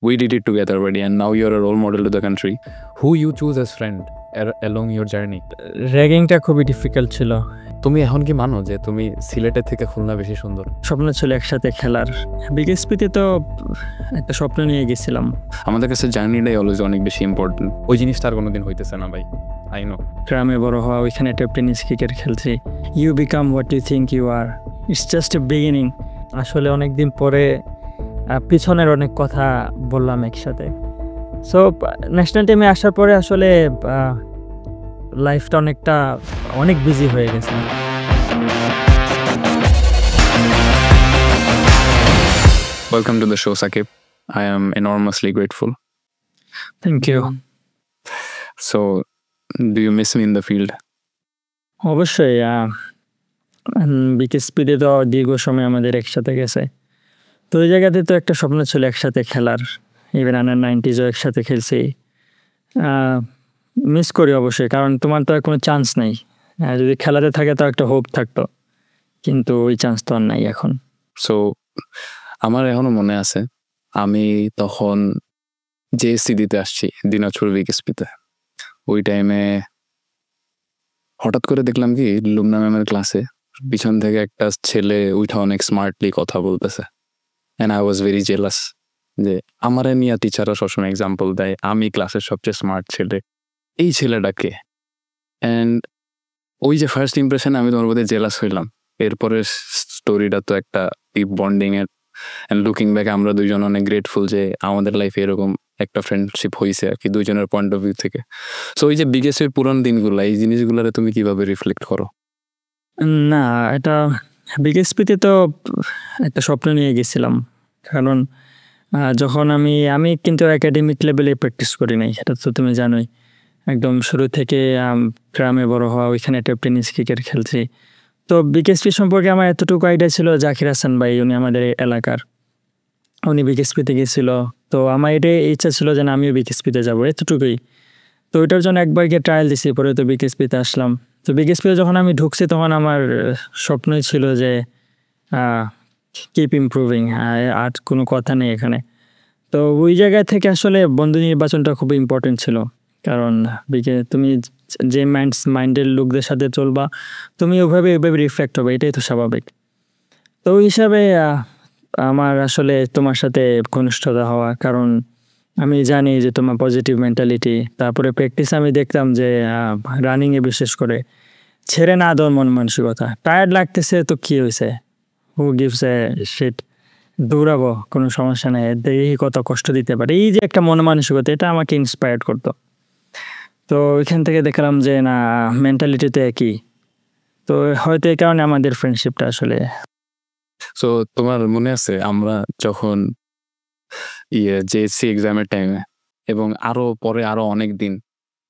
we did it together already, and now you're a role model to the country. Who you choose as friend along your journey? র্যাগিংটা খুবই difficult ছিল। তুমি এখন কি মানো যে তুমি সিলেটের থেকে খুলনা বেশি সুন্দর? স্বপ্ন ছিল একসাথে খেলার। বিকেএসপিতে তো একটা স্বপ্ন নিয়ে গেছিলাম। আমাদের কাছে জার্নিটাই অলওয়েজ অনেক বেশি ইম্পর্টেন্ট। ওই জিনিসটা আর কোনোদিন হইতেছে না ভাই, আই নো। গ্রামে বড় হওয়া, ওইখানে একটা টেনিস ক্রিকেট খেলছি। You become what you think you are, it's just a beginning. আসলে অনেক দিন পরে পিছনের অনেক কথা বললাম একসাথে। সো ন্যাশনাল টিমে আসার পরে আসলে লাইফটা অনেক বিজি হয়ে গেছে। Welcome to the show, Sakib. I am enormously grateful. Thank you. So, do you miss me in the field? অবশ্যই। বিকেএসপিতে তো দীর্ঘ সময় আমাদের একসাথে গেছে। তো ওই জায়গাতে তো একটা স্বপ্ন ছিল একসাথে খেলার। ইভেন আন্ডার-90s একসাথে খেলছি। মিস করি অবশ্যই, কারণ তোমার তো আর কোনো চান্স নেই। যদি খেলাতে থাকে তো একটা হোপ থাকতো, কিন্তু ওই চান্স তো আর নাই এখন। সো আমার এখনো মনে আছে, আমি তখন জেএসসি দিতে আসছি দিনাজপুর বিকেএসপিতে। ওই টাইমে হঠাৎ করে দেখলাম কি লুমনা ম্যামের ক্লাসে পিছন থেকে একটা ছেলে উঠা অনেক স্মার্টলি কথা বলতেছে, and I was very jealous যে আমারে নিয়ে টিচাররা সবসময় এক্সাম্পল দেয় আমি ক্লাসের সবচেয়ে স্মার্ট ছেলে, এই ছেলেটাকে। অ্যান্ড ওই যে ফার্স্ট ইমপ্রেশনে আমি তোমার মধ্যে জেলাস হইলাম। এরপরে স্টোরিটা তো একটা ডিপ বন্ডিং এর, অ্যান্ড লুকিং ব্যাক আমরা দুইজন অনেক গ্রেটফুল যে আমাদের লাইফে এরকম একটা ফ্রেন্ডশিপ হয়েছে আর কি, দুইজনের পয়েন্ট অফ ভিউ থেকে। সো ওই যে বিগেস্টের পুরান দিনগুলো, এই জিনিসগুলোরে তুমি কিভাবে রিফ্লেক্ট করো? না, এটা বিকেএসপিতে তো একটা স্বপ্ন নিয়ে গেছিলাম, কারণ যখন আমি কিন্তু একাডেমিক লেভেলে প্র্যাকটিস করি নাই, সেটা তো তুমি জানোই। একদম শুরু থেকে গ্রামে বড় হওয়া, ওইখানে একটা টেনিস ক্রিকেট খেলছি। তো বিকেএসপি সম্পর্কে আমার এতটুকু আইডিয়া ছিল, জাকির হাসান ভাই উনি আমাদের এলাকার, উনি বিকেএসপিতে গেছিল। তো আমার এটাই ইচ্ছা ছিল যে আমিও বিকেএসপিতে যাবো, এতটুকুই। তো ওইটার জন্য একবার গিয়ে ট্রায়াল দিছি, পরে তো বিকেএসপিতে আসলাম। তো বিকেএসপিতে যখন আমি ঢুকছি তখন আমার স্বপ্নই ছিল যে কিপ ইমপ্রুভিং, আর কোনো কথা নেই এখানে। তো ওই জায়গা থেকে আসলে বন্ধু নির্বাচনটা খুব ইম্পর্টেন্ট ছিল, কারণ তুমি যে মাইন্ডের লোকদের সাথে চলবা, তুমি ওইভাবে রিফ্লেক্ট হবে, এটাই তো স্বাভাবিক। তো ওই হিসাবে আমার আসলে তোমার সাথে ঘনিষ্ঠতা হওয়া, কারণ আমি জানি যে তোমার পজিটিভ মেন্টালিটি। তারপরে প্র্যাকটিস আমি দেখতাম যে রানিংয়ে বিশেষ করে ছেড়ে না দেওয়ার মন মানসিকতা। টায়ার্ড লাগতেছে তো কী হয়েছে, হু গিভস এ শিট, দৌড়াবো, কোনো সমস্যা নেই, দেখি কত কষ্ট দিতে পারে, এই যে একটা মন মানসিকতা, এটা আমাকে ইন্সপায়ার্ড করতো। তো এখান থেকে দেখলাম যে না, মেন্টালিটি তো একই। তো হয়তো এই কারণে আমাদের ফ্রেন্ডশিপটা আসলে। সো তোমার মনে আছে আমরা যখন জেএসসি এক্সামের টাইমে এবং আরো পরে আরো অনেক দিন,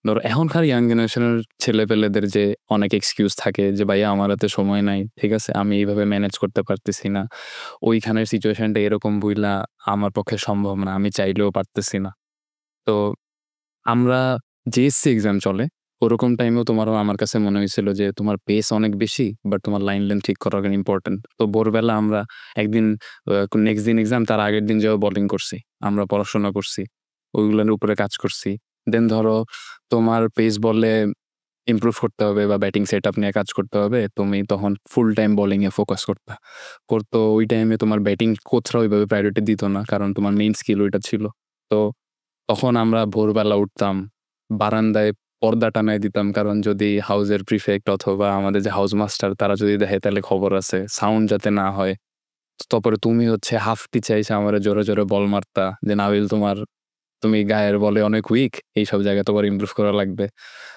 ধরো এখনকার ইয়াং জেনারেশনের ছেলেপেলেদের যে অনেক এক্সকিউজ থাকে যে ভাইয়া আমার হাতে সময় নাই, ঠিক আছে, আমি এইভাবে ম্যানেজ করতে পারতেছি না, ওইখানের সিচুয়েশনটা এরকম বুইলা আমার পক্ষে সম্ভব না, আমি চাইলেও পারতেছি না। তো আমরা জেএসসি এক্সাম চলে ওরকম টাইমেও তোমারও আমার কাছে মনে হয়েছিল যে তোমার পেস অনেক বেশি, বাট তোমার লাইন লেন্থ ঠিক করা ইম্পর্টেন্ট। তো ভোরবেলা আমরা একদিন নেক্সট দিন এক্সাম, তার আগের দিন যাও বোলিং করছি, আমরা পড়াশোনা করছি, ওইগুলোর উপরে কাজ করছি। দেন ধরো তোমার পেস বলে ইমপ্রুভ করতে হবে বা ব্যাটিং সেট আপ নিয়ে কাজ করতে হবে, তুমি তখন ফুল টাইম বোলিংয়ে ফোকাস করতো। ওই টাইমে তোমার ব্যাটিং কোচরা ওইভাবে প্রায়োরিটি দিত না, কারণ তোমার মেইন স্কিল ওইটা ছিল। তো তখন আমরা ভোরবেলা উঠতাম, বারান্দায় পর্দা টানায় দিতাম, কারণ যদি হাউসের প্রিফেক্ট অথবা আমাদের যে হাউস মাস্টার তারা যদি দেখে তাহলে খবর আছে, সাউন্ড যাতে না হয়। তারপরে তুমি হাফ পিচে চাইছে আমার জোরে জোরে বল মারতা যে নাবিল তুমি গায়ের বলে অনেক উইক, এইসব জায়গায় তোমার ইমপ্রুভ করা লাগবে।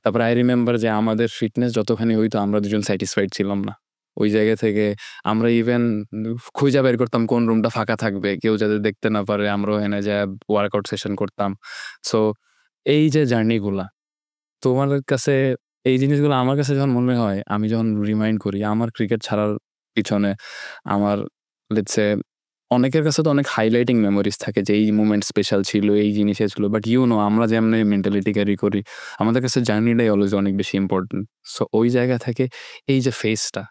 তারপরে আই রিমেম্বার যে আমাদের ফিটনেস যতখানি হইতো আমরা দুজন স্যাটিসফাইড ছিলাম না। ওই জায়গা থেকে আমরা ইভেন খুঁজে বের করতাম কোন রুমটা ফাঁকা থাকবে, কেউ যাতে দেখতে না পারে, আমরা ওখানে যা ওয়ার্কআউট সেশন করতাম। সো এই যে জার্নিগুলা তোমার কাছে, এই জিনিসগুলো আমার কাছে যখন মনে হয়, আমি যখন রিমাইন্ড করি আমার ক্রিকেট ছাড়ার পিছনে, আমার লেটস সে অনেকের কাছে তো অনেক হাইলাইটিং মেমোরিজ থাকে যে এই মুমেন্ট স্পেশাল ছিল, এই জিনিসে ছিল, বাট আমরা যেমনি মেন্টালিটি ক্যারি করি, আমাদের কাছে জার্নিটাই অলওয়েজ অনেক বেশি ইম্পর্টেন্ট। সো ওই জায়গা থেকে এই যে ফেসটা,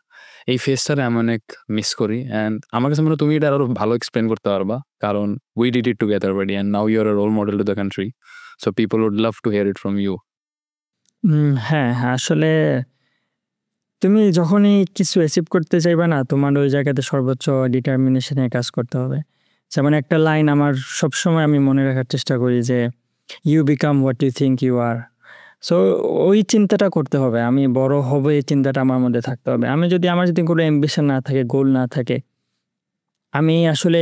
এই ফেজটারে আমি অনেক মিস করি অ্যান্ড আমার কাছে মনে হয় তুমি এটা আরো ভালো এক্সপ্লেন করতে পারবা কারণ we did it together buddy and now you are a role model to the country so people would love to hear it from you. হ্যাঁ, আসলে তুমি যখনই কিছু অ্যাচিভ করতে চাইবা না, তোমার ওই জায়গাতে সর্বোচ্চ ডিটারমিনেশনে কাজ করতে হবে। যেমন একটা লাইন আমার সবসময় আমি মনে রাখার চেষ্টা করি যে, "you become what you think you are." So ওই চিন্তাটা করতে হবে। আমি বড় হব এই চিন্তাটা আমার মধ্যে থাকতে হবে। আমার যদি কোনো অ্যাম্বিশন না থাকে, গোল না থাকে, আমি আসলে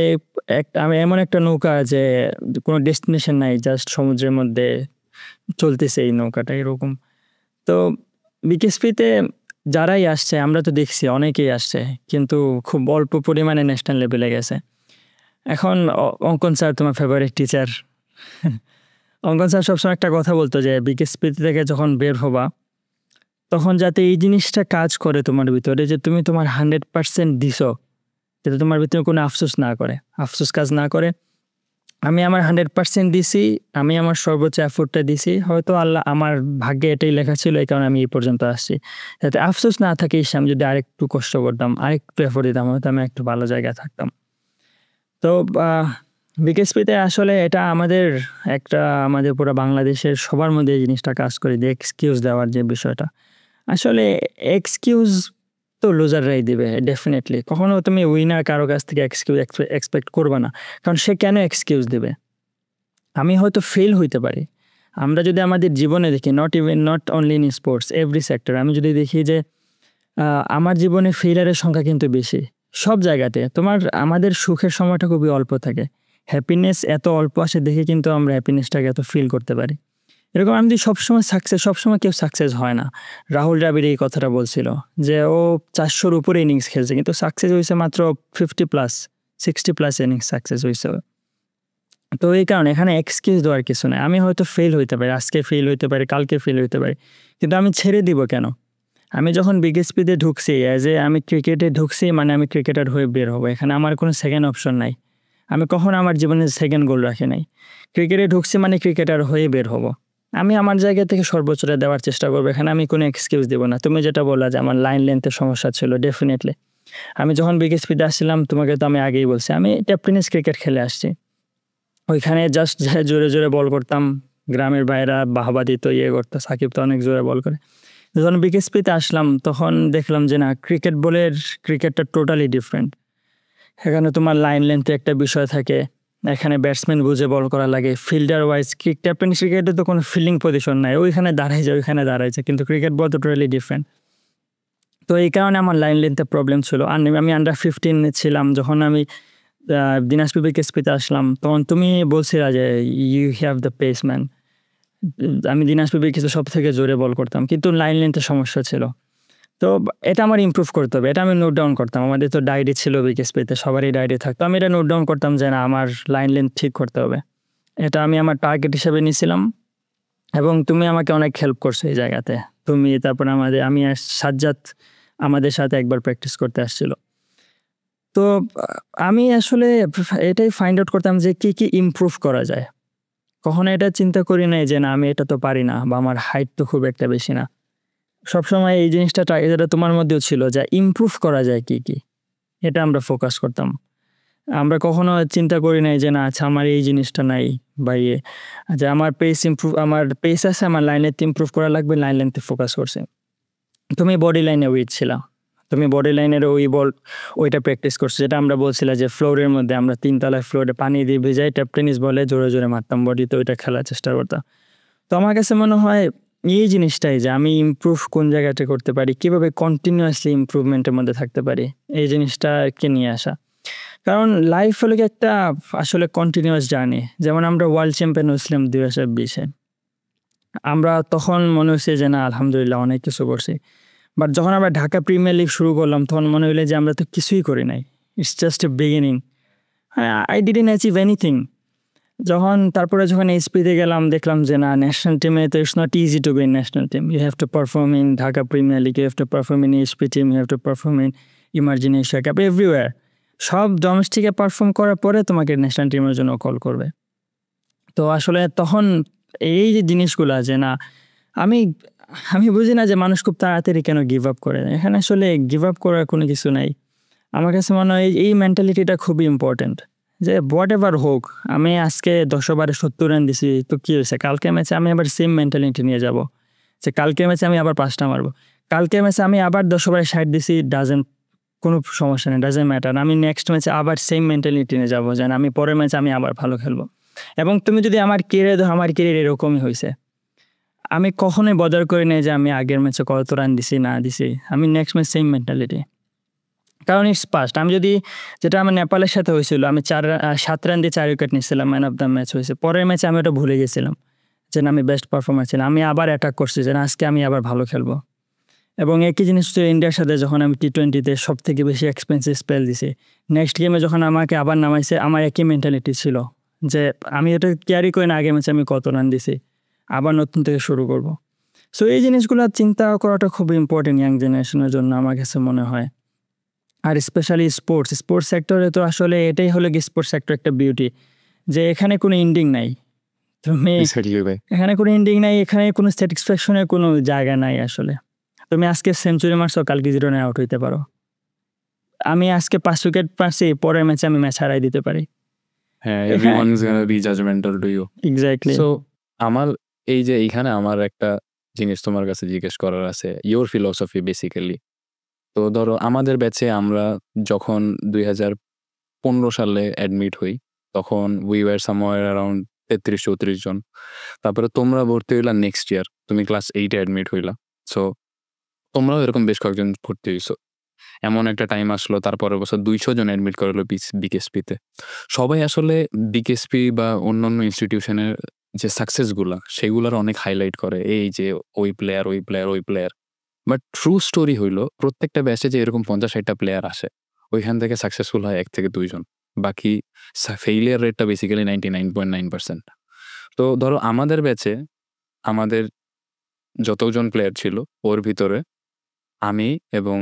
আমি এমন একটা নৌকা যে কোনো ডেস্টিনেশন নাই, জাস্ট সমুদ্রের মধ্যে চলতেছে এই নৌকাটা এরকম। তো বিকেএসপিতে যারাই আসছে আমরা তো দেখছি অনেকেই আসছে, কিন্তু খুব অল্প পরিমাণে ন্যাশনাল লেভেলে গেছে। এখন অঙ্কন স্যার তোমার ফেভারিট টিচার। অঙ্কন স্যার সবসময় একটা কথা বলতো যে বিকেএসপি থেকে যখন বের হবা তখন যাতে এই জিনিসটা কাজ করে তোমার ভিতরে, যে তুমি তোমার 100% দিছো, যাতে তোমার ভিতরে কোনো আফসোস না করে, আফসোস কাজ না করে। আমি আমার 100% দিছি, আমি আমার সর্বোচ্চ এফোর্টটা দিছি, হয়তো আল্লাহ আমার ভাগ্যে এটাই লেখা ছিল, এই কারণে আমি এই পর্যন্ত আসছি। যাতে আফসোস না থাকে, আমি যদি আরেকটু কষ্ট করতাম, আরেকটু এফোর্ট দিতাম, হয়তো আমি একটু ভালো জায়গায় থাকতাম। তো বিকেএসপিতে আসলে এটা আমাদের পুরো বাংলাদেশের সবার মধ্যে এই জিনিসটা কাজ করে, যে এক্সকিউজ দেওয়ার যে বিষয়টা। আসলে এক্সকিউজ তো লুজাররাই দিবে ডেফিনেটলি। কখনো তুমি উইনার কারো কাছ থেকে এক্সকিউজ এক্সপেক্ট করবে না, কারণ সে কেন এক্সকিউজ দিবে? আমি হয়তো ফেল হইতে পারি। আমরা যদি আমাদের জীবনে দেখি, not only in sports, every sector, আমি যদি দেখি যে আমার জীবনে ফেইলারের সংখ্যা কিন্তু বেশি সব জায়গাতে। আমাদের সুখের সময়টা খুবই অল্প থাকে, হ্যাপিনেস এত অল্প আসে দেখে কিন্তু আমরা হ্যাপিনেসটাকে এত ফিল করতে পারি। এরকম আমি যদি সবসময় কেউ সাকসেস হয় না। রাহুল দ্রাবিড় এই কথাটা বলছিল যে ও 400-র উপরে ইনিংস খেলছে, কিন্তু সাকসেস হয়েছে মাত্র 50+, 60+ ইনিংস সাকসেস হয়েছে। তো এই কারণে এখানে এক্সকিউজ দেওয়ার কিছু নাই। আমি হয়তো ফেল হইতে পারি, আজকে ফেল হইতে পারি, কালকে ফেল হইতে পারি, কিন্তু আমি ছেড়ে দিব কেন? আমি যখন বিকেএসপিতে ঢুকছি, আমি ক্রিকেটে ঢুকছি, মানে আমি ক্রিকেটার হয়ে বের হবো, এখানে আমার কোনো সেকেন্ড অপশন নাই। আমি কখনো আমার জীবনে সেকেন্ড গোল রাখি নাই। ক্রিকেটে ঢুকছি মানে ক্রিকেটার হয়ে বের হবো। আমি আমার জায়গা থেকে সর্বোচ্চটা দেওয়ার চেষ্টা করবো, এখানে আমি কোনো এক্সকিউজ দেবো না। তুমি যেটা বললা যে আমার লাইন লেন্থের সমস্যা ছিল, ডেফিনেটলি আমি যখন বিকেএসপিতে আসছিলাম, তোমাকে তো আমি আগেই বলছি, আমি টেনিস ক্রিকেট খেলে আসছি। ওইখানে জাস্ট জোরে জোরে বল করতাম, গ্রামের বাইরা বাহবা দিত, ইয়ে করতো, সাকিব তো অনেক জোরে বল করে। যখন বিকেএসপিতে আসলাম তখন দেখলাম যে না, ক্রিকেটটা টোটালি ডিফারেন্ট। এখানে তোমার লাইন লেন্থে একটা বিষয় থাকে, এখানে ব্যাটসম্যান বুঝে বল করা লাগে, ফিল্ডার ওয়াইজ। টেনিস ক্রিকেটে তো কোনো ফিল্ডিং পজিশন নাই, ওইখানে ওইখানে দাঁড়াইছে, কিন্তু ক্রিকেট বল তো টোটালি ডিফারেন্ট। তো এই কারণে আমার লাইন লেন্থে প্রবলেম ছিল। আর আমি আন্ডার 15 ছিলাম যখন আমি দিনাজপুর বিকেএসপিতে আসলাম, তখন তুমি বলছিলা যে you have the pace man. আমি দিনাজপুর বিকেএসপি সব থেকে জোরে বল করতাম, কিন্তু লাইন লেন্থের সমস্যা ছিল। তো এটা আমার ইমপ্রুভ করতে হবে, এটা আমি নোট ডাউন করতাম। আমাদের তো ডায়েরি ছিল বিকেএসপিতে, সবারই ডায়েরি থাকতো। আমি এটা নোট ডাউন করতাম যে না, আমার লাইন লেন্থ ঠিক করতে হবে। এটা আমি আমার টার্গেট হিসেবে নিয়েছিলাম, এবং তুমি আমাকে অনেক হেল্প করছো এই জায়গাতে। তুমি, তারপর আমি আর সাজ্জাদ আমাদের সাথে একবার প্র্যাকটিস করতে আসছিল। তো আমি আসলে এটাই ফাইন্ড আউট করতাম যে কি ইমপ্রুভ করা যায়। কখনো এটা চিন্তা করি নাই যে না, আমি এটা তো পারি না, বা আমার হাইট তো খুব একটা বেশি না। সবসময় এই জিনিসটা যেটা তোমার মধ্যেও ছিল, যে ইমপ্রুভ করা যায় কি, এটা আমরা ফোকাস করতাম। আমরা কখনো চিন্তা করি নাই যে না, আচ্ছা আমার এই জিনিসটা নাই, বা যে আমার পেস আছে, আমার লাইন লেন্থ ইমপ্রুভ করা লাগবে, লাইন লেন্থে ফোকাস করছে। তুমি বডি লাইনে উইক ছিলা, তুমি বডি লাইনের ওইটা প্র্যাকটিস করছো, যেটা আমরা বলছিলাম যে ফ্লোরের মধ্যে আমরা 3 তলায় ফ্লোরে পানি দিয়ে ভিজাই টেনিস বলে জোরে জোরে মারতাম বডিতে, ওইটা খেলার চেষ্টা করতাম। তো আমার কাছে মনে হয় এই জিনিসটাই, যে আমি ইমপ্রুভ কোন জায়গাটা করতে পারি, কিভাবে কন্টিনিউয়াসলি ইমপ্রুভমেন্টের মধ্যে থাকতে পারি, এই জিনিসটাকে নিয়ে আসা। কারণ লাইফ হলো কি একটা আসলে কন্টিনিউয়াস জার্নি। যেমন আমরা ওয়ার্ল্ড চ্যাম্পিয়ন হয়েছিলাম 2020-এ, আমরা তখন মনে হচ্ছে যে না, আলহামদুলিল্লাহ অনেক কিছু করছি। বাট যখন আমরা ঢাকা প্রিমিয়ার লিগ শুরু করলাম, তখন মনে হইলো যে আমরা তো কিছুই করি নাই, it's just a beginning, I didn't achieve anything. তারপরে যখন এইচপিতে গেলাম, দেখলাম যে না, ন্যাশনাল টিমে তো it's not easy to be in national team. You have to perform in Dhaka Premier League, you have to perform in HP team, you have to perform in emerging Asia Cup, everywhere. সব ডোমেস্টিকে perform করার পরে তোমাকে national টিমের জন্য call করবে। তো আসলে তখন এই যে জিনিসগুলা, যে না, আমি বুঝি না যে মানুষ খুব তাড়াতাড়ি কেন গিভ আপ করে। এখানে আসলে গিভ আপ করার কোনো কিছু নাই। আমার কাছে মনে হয় এই মেন্টালিটিটা খুবই ইম্পর্টেন্ট যে হোয়াট এভার হোক, আমি আজকে 10 ওভারে 70 রান দিছি, তো কি হয়েছে, কালকে ম্যাচে আমি আবার সেম মেন্টালিটি নিয়ে যাব যে কালকের ম্যাচে আমি আবার 5টা মারবো, কালকের ম্যাচে আমি আবার 10 ওভারে 60 দিছি, কোনো সমস্যা নেই, ডাজেন্ট ম্যাটার। আমি নেক্সট ম্যাচে আবার সেম মেন্টালিটি নিয়ে যাবো যে আমি পরের ম্যাচে আমি আবার ভালো খেলবো। এবং তুমি যদি আমার কেরিয়ার দেখো, আমার কেরিয়ার এরকমই হয়েছে। আমি কখনোই বদার করি নাই যে আমি আগের ম্যাচে কত রান দিছি না দিছি, আমি নেক্সট ম্যাচ সেম মেন্টালিটি। কারণ ইটস পাস্ট। আমি যদি, যেটা আমার নেপালের সাথে হয়েছিল, আমি 7 রান দিয়ে 4 উইকেট নিয়েছিলাম, ম্যান অফ দ্য ম্যাচ হয়েছে। পরের ম্যাচে আমি ওটা ভুলে গেছিলাম যে না, আমি বেস্ট পারফরমার ছিলাম, আমি আবার অ্যাটাক করছি যে না, আজকে আমি আবার ভালো খেলবো। এবং একই জিনিস হচ্ছে ইন্ডিয়ার সাথে, যখন আমি T20-তে সব থেকে বেশি এক্সপেন্সিভ স্পেল দিছি, নেক্সট গেমে যখন আমাকে আবার নামাইছে, আমার একই মেন্টালিটি ছিল যে আমি এটা ক্যারি করি না আগের ম্যাচে আমি কত রান দিছি, আবার নতুন থেকে শুরু করব। সো এই জিনিসগুলো চিন্তা করাটা খুব ইম্পর্টেন্ট ইয়াং জেনারেশনের জন্য আমার কাছে মনে হয়। আর স্পেশালি স্পোর্টস সেক্টরে তো আসলে এটাই হলো কি, স্পোর্টস সেক্টর একটা বিউটি যে এখানে কোনো এন্ডিং নাই। তুমি এখানে কোনো এন্ডিং নাই, এখানে কোনো স্যাটিসফ্যাকশনের কোনো জায়গা নাই আসলে। তুমি আজকে সেঞ্চুরি মারছো, কালকে 0 রানে আউট হইতে পারো। আমি আজকে 5 উইকেট পারছি, পরের ম্যাচে আমি ম্যাচ হারাই দিতে পারি। হ্যাঁ, everyone is gonna be judgmental to you. Exactly. So আমার এই যে এইখানে আমার একটা জিনিস তোমার কাছে জিজ্ঞেস করার আছে, ইওর ফিলসফি বেসিক্যালি। তো ধরো আমাদের ব্যাচে আমরা যখন 2015 সালে অ্যাডমিট হই, তখন উই ওয়ার সামওয়্যার অ্যারাউন্ড 33-34 জন। তারপরে তোমরা ভর্তি হইলা নেক্সট ইয়ার, তুমি ক্লাস 8-এ অ্যাডমিট হইলা। সো তোমরাও এরকম বেশ কয়েকজন ভর্তি হইছো। এমন একটা টাইম আসলো, তারপরের বছর 200 জন অ্যাডমিট করলো বিকেএসপিতে। সবাই আসলে বিকেএসপি বা অন্যান্য ইনস্টিটিউশনের যে সাকসেসগুলা, সেগুলার অনেক হাইলাইট করে, এই যে ওই প্লেয়ার। বাট ট্রু স্টোরি হইলো, প্রত্যেকটা ব্যাচে যে এরকম 50-60টা প্লেয়ার আসে, ওইখান থেকে সাকসেসফুল হয় 1 থেকে 2 জন। বাকি ফেইলিয়ার রেটটা বেসিক্যালি 99.9%। তো ধরো আমাদের ব্যাচে আমাদের যতজন প্লেয়ার ছিল, ওর ভিতরে আমি এবং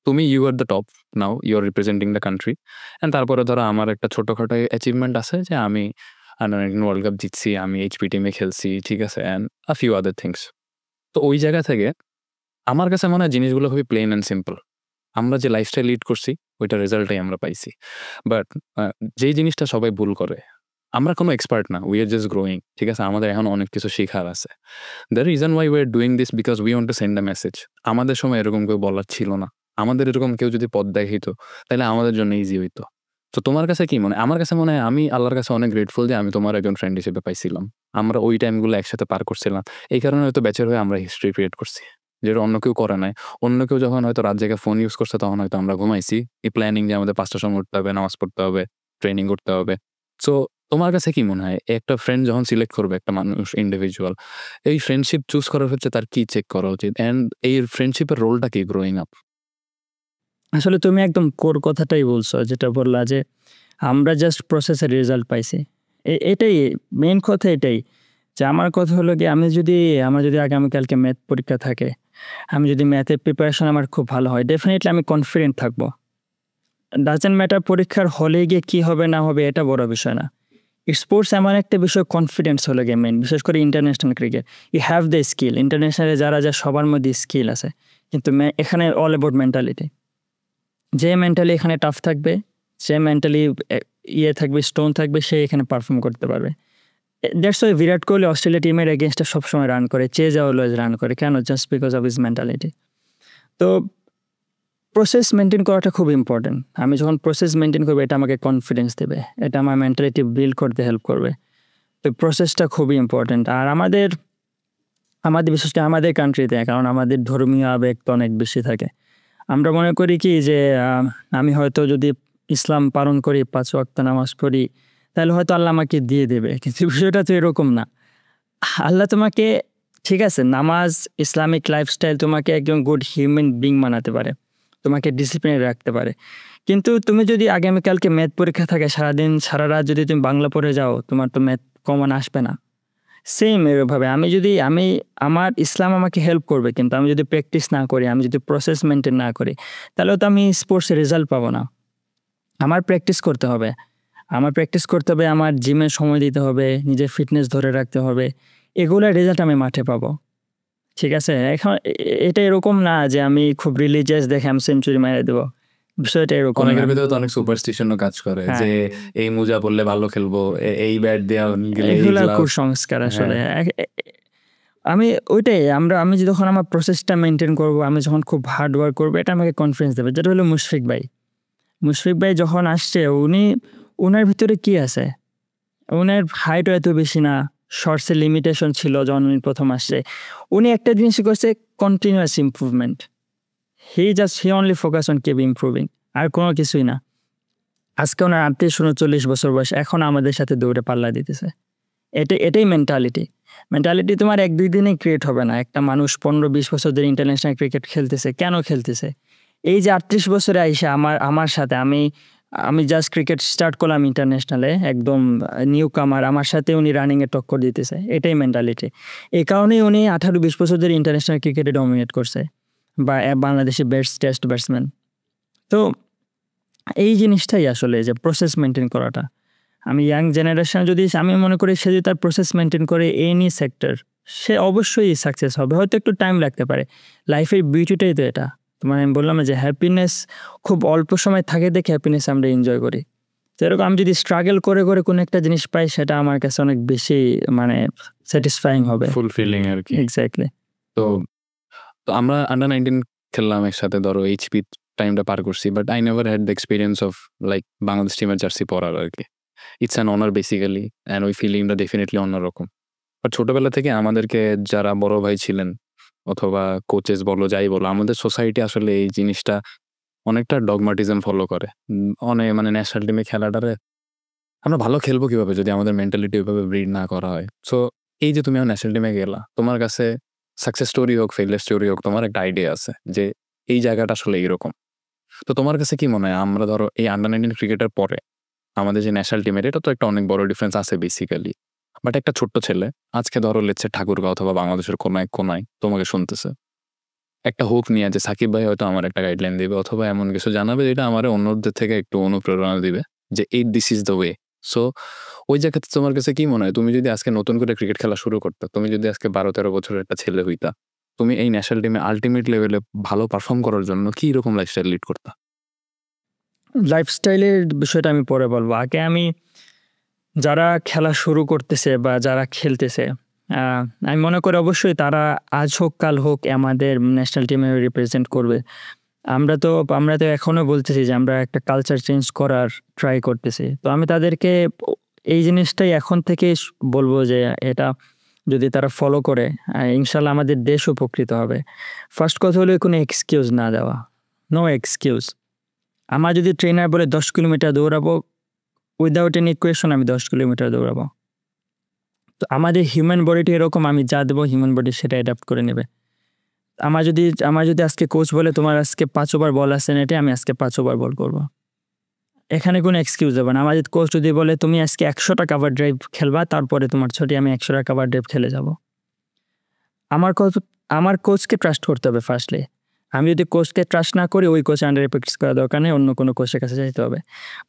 তুমি, you are the top now, you are representing the country. And তারপরে ধরো আমার একটা ছোটোখাটো অ্যাচিভমেন্ট আছে যে আমি আন্ডার-19 ওয়ার্ল্ড কাপ জিতছি, আমি এইচপি টিমে খেলছি, ঠিক আছে, and a few other things. তো ওই জায়গা থেকে আমার কাছে মনে হয় জিনিসগুলো খুবই প্লেন অ্যান্ড সিম্পল। আমরা যে লাইফস্টাইল লিড করছি, ওইটার রেজাল্টটাই আমরা পাইছি। বাট যেই জিনিসটা সবাই ভুল করে, আমরা কোনো এক্সপার্ট না, উই আর জাস্ট গ্রোয়িং, ঠিক আছে, আমাদের এখন অনেক কিছু শেখার আছে। The reason why we are doing this because we want to send a message. আমাদের সময় এরকম কেউ বলার ছিল না, আমাদের এরকম কেউ যদি পথ দেখাইতো তাহলে আমাদের জন্য ইজি হইতো। তো তোমার কাছে কি মনে হয়? আমার কাছে মনে হয় আমি আল্লাহর কাছে অনেক গ্রেটফুল যে আমি তোমার একজন ফ্রেন্ড হিসেবে পাইছিলাম। আমরা ওই টাইমগুলো একসাথে পার করছিলাম, এই কারণে হয়তো ব্যাচের হয়ে আমরা হিস্ট্রি ক্রিয়েট করছি, যেটা অন্য কেউ করে নাই। অন্য কেউ যখন হয়তো রাত জেগে ফোন ইউজ করছে, তখন হয়তো আমরা ঘুমাইছি, এই প্ল্যানিং যে আমাদের 5টার সময় উঠতে হবে, নামাজ পড়তে হবে, ট্রেনিং করতে হবে। সো তোমার কাছে কি মনে হয়, একটা ফ্রেন্ড যখন সিলেক্ট করবে, একটা মানুষ ইন্ডিভিজুয়াল, এই ফ্রেন্ডশিপ চুজ করার ক্ষেত্রে তার কি চেক করা উচিত, অ্যান্ড এই ফ্রেন্ডশিপের রোলটা কি গ্রোয়িং আপ? আসলে তুমি একদম কোর কথাটাই বলছো, যেটা বললা যে আমরা জাস্ট প্রসেসের রেজাল্ট পাইছি। এটাই মেইন কথা, এটাই যে আমার কথা হলো কি, আমার যদি আগামীকালকে ম্যাথ পরীক্ষা থাকে, আমি যদি ম্যাথের প্রিপারেশন আমার খুব ভালো হয়, ডেফিনেটলি আমি কনফিডেন্ট থাকবো। ডাজেন্ট ম্যাটার পরীক্ষার হলে গিয়ে কি হবে না হবে, এটা বড় বিষয় না। স্পোর্টস এমন একটা বিষয়, কনফিডেন্স হলো গিয়ে মেইন, বিশেষ করে international cricket. You have the skill, ইন্টারন্যাশনালে যারা সবার মধ্যে স্কিল আছে, কিন্তু এখানে অল অ্যাবাউট মেন্টালিটি। যে মেন্টালি এখানে টাফ থাকবে, যে মেন্টালি থাকবে, স্টোন থাকবে, সে এখানে পারফর্ম করতে পারবে। That's why Virat Kohli Australia টিমের এগেনস্টে সবসময় রান করে, চেজ অলওয়েজ রান করে, কেন? Just because of his mentality. তো প্রসেস মেনটেন করাটা খুব ইম্পর্টেন্ট। আমি যখন প্রসেস মেনটেন করবো, এটা আমাকে কনফিডেন্স দেবে, এটা আমার মেন্টালিটি বিল্ড করতে হেল্প করবে। তো প্রসেসটা খুবই ইম্পর্টেন্ট। আর আমাদের বিশেষ করে আমাদের কান্ট্রিতে, কারণ আমাদের ধর্মীয় আবেগ তো অনেক বেশি থাকে। আমরা মনে করি কি যে আমি হয়তো যদি ইসলাম পালন করি, 5 ওয়াক্ত নামাজ পড়ি, তাহলে হয়তো আল্লাহ আমাকে দিয়ে দেবে। কিন্তু বিষয়টা তো এরকম না। আল্লাহ তোমাকে, ঠিক আছে, নামাজ, ইসলামিক লাইফস্টাইল তোমাকে একজন গুড হিউম্যান বিং বানাতে পারে, তোমাকে ডিসিপ্লিনে রাখতে পারে। কিন্তু তুমি যদি আগামীকালকে ম্যাথ পরীক্ষা থাকে, সারাদিন সারা রাত যদি তুমি বাংলা পড়ে যাও, তোমার তো ম্যাথ কমন আসবে না। সেম এভাবে আমার ইসলাম আমাকে হেল্প করবে, কিন্তু আমি যদি প্র্যাকটিস না করি, আমি যদি প্রসেস মেনটেন না করি, তাহলে তো আমি স্পোর্টসে রেজাল্ট পাবো না। আমার প্র্যাকটিস করতে হবে, আমার জিমে সময় দিতে হবে, নিজের ফিটনেস ধরে রাখতে হবে, এগুলোর রেজাল্ট আমি মাঠে পাবো। ঠিক আছে, এখন এটা এরকম না যে আমি খুব রিলিজিয়াস দেখে আমি সেঞ্চুরি মেরে দেবো, বিষয়টা এরকম অনেকের না। ভিতরে তো অনেক সুপারস্টিশনও কাজ করে হ্যাঁ। যে এই মোজা পরলে ভালো খেলবো, এই ব্যাট দেওয়া গেলে এই এগুলা গ্লাভস। কুসংস্কার আসলে। হ্যাঁ। আমি ওইটাই আমি যখন আমার প্রসেসটা মেনটেন করব, আমি যখন খুব হার্ড ওয়ার্ক করবো, এটা আমাকে কনফিডেন্স দেবে। যেটা হলো মুশফিক ভাই যখন আসছে, ওনার ভিতরে কি আছে, ওনার হাইটও এত বেশি না, শর্টসের লিমিটেশন ছিল যখন উনি প্রথম আসছে। উনি একটা জিনিস করছে, continuous improvement. He only focus on keep improving, আর কোনো কিছুই না। আজকে ওনার 38-39 বছর বয়স, এখন আমাদের সাথে দৌড়ে পাল্লা দিতেছে। এটাই মেন্টালিটি তোমার 1-2 দিনে ক্রিয়েট হবে না। একটা মানুষ 15-20 বছর ধরে ইন্টারন্যাশনাল ক্রিকেট খেলতেছে, কেন খেলতেছে? এই যে 38 বছরে আইসা আমার সাথে, আমি জাস্ট ক্রিকেট স্টার্ট করলাম ইন্টারন্যাশনালে, একদম নিউ কামার, আমার সাথে উনি রানিংয়ে টক্কর দিতেছে। এটাই মেন্টালিটি। এই কারণেই উনি 18-20 বছর ধরে ইন্টারন্যাশনাল ক্রিকেটে ডমিনেট করছে, বা বাংলাদেশের বেস্ট টেস্ট ব্যাটসম্যান। তো এই জিনিসটাই আসলে, যে প্রসেস মেনটেন করাটা। আমি ইয়াং জেনারেশন আমি মনে করি, সে যদি তার প্রসেস মেনটেন করে এনি সেক্টর, সে অবশ্যই সাকসেস হবে। হয়তো একটু টাইম লাগতে পারে, লাইফের বিউটিটাই তো এটা। তোমার আমি বললাম যে হ্যাপিনেস খুব অল্প সময় থাকে, দেখে হ্যাপিনেস আমরা এনজয় করি। তো এরকম আমি যদি স্ট্রাগল করে কোনো একটা জিনিস পাই, সেটা আমার কাছে অনেক বেশি স্যাটিসফাইং হবে। ফুলফিলিং আর কি। এক্স্যাক্টলি। তো আমরা আন্ডার-19 খেললাম একসাথে, ধরো এইচপি টাইমটা পার করছি, but I never had the experience of like Bangladesh টিমের জার্সি পরার আর কি। It's an honour basically, and ওই ফিলিংটা ডেফিনেটলি অন্যরকম। বাট ছোটবেলা থেকে আমাদেরকে যারা বড় ভাই ছিলেন, অথবা কোচেস বলো, যাই বলো, আমাদের সোসাইটি আসলে এই জিনিসটা অনেকটা ডগমাটিজম ফলো করে। অনেক ন্যাশনাল টিমে খেলাটারে আমরা ভালো খেলবো কিভাবে যদি আমাদের মেন্টালিটি ওইভাবে ব্রিড না করা হয়। সো এই যে তুমি ন্যাশনাল টিমে গেলা, তোমার কাছে সাকসেস স্টোরি হোক, ফেইলিয়ার স্টোরি হোক, তোমার একটা আইডিয়া আছে যে এই জায়গাটা আসলে এইরকম। তো তোমার কাছে কি মনে হয়, আমরা ধরো এই আন্ডার-19 ক্রিকেটের পরে আমাদের যে ন্যাশনাল টিমের, এটা তো একটা অনেক বড় ডিফারেন্স আছে বেসিক্যালি। বাট একটা ছোট্ট ছেলে আজকে ধরো লেটসে ঠাকুরগাঁও অথবা বাংলাদেশের কোনায় তোমাকে শুনতেছে, একটা হোপ নিয়ে যে সাকিব ভাই হয়তো আমার একটা গাইডলাইন দিবে, অথবা এমন কিছু জানাবে যেটা আমার অন্যদের থেকে একটু অনুপ্রেরণা দিবে যে this is the way. So ওই জায়গাতে তোমার কাছে কি মনে হয়, তুমি যদি আজকে নতুন করে ক্রিকেট খেলা শুরু করতে, তুমি যদি আজকে 12-13 বছরের একটা ছেলে হইতা, তুমি এই ন্যাশনাল টিমে আলটিমেট লেভেলে ভালো পারফর্ম করার জন্য কি রকম লাইফস্টাইল লিড করতা? লাইফস্টাইলের বিষয়টা আমি পরে বলবো। আগে আমি যারা খেলা শুরু করতেছে বা যারা খেলতেছে, আমি মনে করি অবশ্যই তারা আজ হোক কাল হোক আমাদের ন্যাশনাল টিমে রিপ্রেজেন্ট করবে। আমরা তো এখনো বলতেছি যে আমরা একটা কালচার চেঞ্জ করার ট্রাই করতেছি। তো আমি তাদেরকে এই জিনিসটাই এখন থেকে বলবো যে এটা যদি তারা ফলো করে, ইনশাল্লাহ আমাদের দেশ উপকৃত হবে। ফার্স্ট কথা হলো কোনো এক্সকিউজ না দেওয়া, নো এক্সকিউজ। আমার যদি ট্রেনার বলে 10 কিলোমিটার দৌড়াবো, উইদাউট এনি কোয়েশন আমি 10 কিলোমিটার দৌড়াবো। তো আমাদের হিউম্যান বডিটা এরকম, আমি যা দেবো হিউম্যান বডি সেটা অ্যাডাপ্ট করে নেবে। আমার যদি আজকে কোচ বলে তোমার আজকে 5 ওভার বল আছে নেটে, আমি আজকে 5 ওভার বল করবো। এখানে কোনো এক্সকিউজ হবে না। আমাদের কোচ যদি বলে তুমি আজকে 100টা কাভার ড্রাইভ খেলবা, তারপরে তোমার ছুটি, আমি 100টা কাভার ড্রাইভ খেলে যাব। আমার কোচকে ট্রাস্ট করতে হবে ফার্স্টলি। আমি যদি কোচকে ট্রাস্ট না করি, ওই কোচ আন্ডারে প্র্যাকটিস করার দরকার নেই, অন্য কোনো কোচের কাছে যাইতে হবে।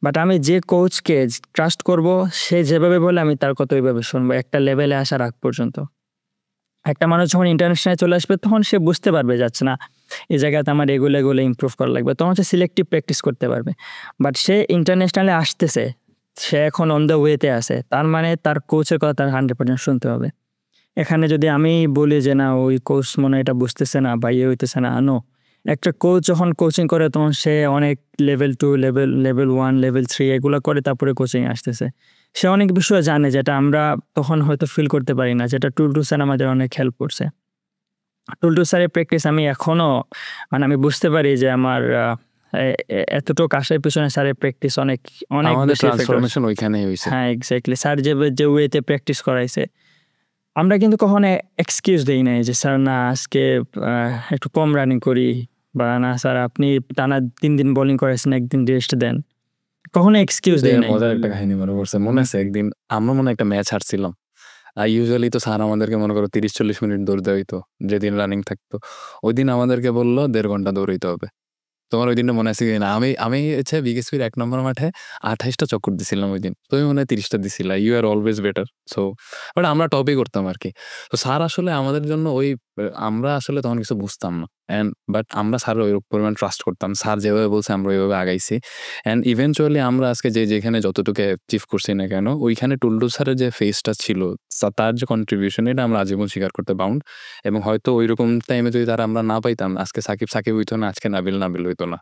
বাট আমি যে কোচকে ট্রাস্ট করব, সে যেভাবে বলে আমি তার কথা ওইভাবে শুনবো, একটা লেভেলে আসার আগ পর্যন্ত। একটা মানুষ যখন ইন্টারন্যাশনালে চলে আসবে, তখন সে বুঝতে পারবে যাচ্ছে না এই জায়গাতে আমার এগুলো ইমপ্রুভ করা লাগবে, তখন সে সিলেক্টিভ প্র্যাকটিস করতে পারবে। বাট সে ইন্টারন্যাশনালে আসতেছে, সে এখন অন দ্য ওয়েতে আছে, তার মানে তার কোচের কথা তার 100% শুনতে হবে। এখানে যদি আমি বলি যে না ওই কোচ মনে এটা বুঝতেছে না বা ইয়ে হইতেছে না, একটা কোচ যখন কোচিং করে, তখন সে অনেক লেভেল 2, লেভেল 1, লেভেল 3 এগুলো করে তারপরে কোচিং আসতেছে। সে অনেক বিষয় জানে যেটা আমরা তখন হয়তো ফিল করতে পারি না, যেটা টুলটু স্যার আমাদের অনেক হেল্প করছে। টুলটু স্যারের প্র্যাকটিস আমি এখনো আমি বুঝতে পারি যে আমার এতটুকু আসার পিছনে স্যারের প্র্যাকটিস অনেক আমাদের ট্রান্সফরমেশন ওইখানেই হইছে। হ্যাঁ, এক্স্যাক্টলি। স্যার যে ওয়েতে প্র্যাকটিস করাইছে, আমরা কিন্তু কখনো এক্সকিউজ দেই নাই যে স্যার না আজকে একটু কম রানিং করি, বা না স্যার আপনি টানা 3 দিন বোলিং করেছেন, একদিন রেস্ট দেন, কখনো এক্সকিউজ দেই নাই। মজার একটা কাহিনী মনে পড়ছে, মনে আছে একদিন আমরা একটা ম্যাচ হারছিলাম। ইউজুয়ালি তো স্যার আমাদেরকে মনে করো 30-40 মিনিট দৌড়তে হইতো, যেদিন রানিং থাকতো। ওই দিন আমাদেরকে বললো 1.5 ঘন্টা দৌড়াইতে হবে। তো তোমার ওই দিনটা মনে আছে কিনা? আমি আমি হচ্ছে বিকেএসপির ১ নম্বর মাঠে ২৮টা চক্কর দিছিলাম ওইদিন। তুমি মনে হয় ৩০টা দিছিলা। You are always better. So but আমরা টপই করতাম আরকি। তো স্যার আসলে আমাদের জন্য ওই আমরা আসলে তখন কিছু বুঝতাম না। বাট আমরা স্যারের ওই পরিমাণ ট্রাস্ট করতাম। স্যার যেভাবে বলছে আমরা ওইভাবে আগাইছি। ইভেনচুয়ালি আমরা আজকে যেখানে যতটুকু অ্যাচিভ করছি না কেন, ওইখানে টুল্লু স্যারের যে ফেসটা ছিল, তার যে কন্ট্রিবিউশন, এটা আমরা আজীবন স্বীকার করতে বাউন্ড। এবং হয়তো ঐরকম টাইমে যদি তারা আমরা না পাইতাম, আজকে সাকিব হইতো না, আজকে নাবিল হইতো না।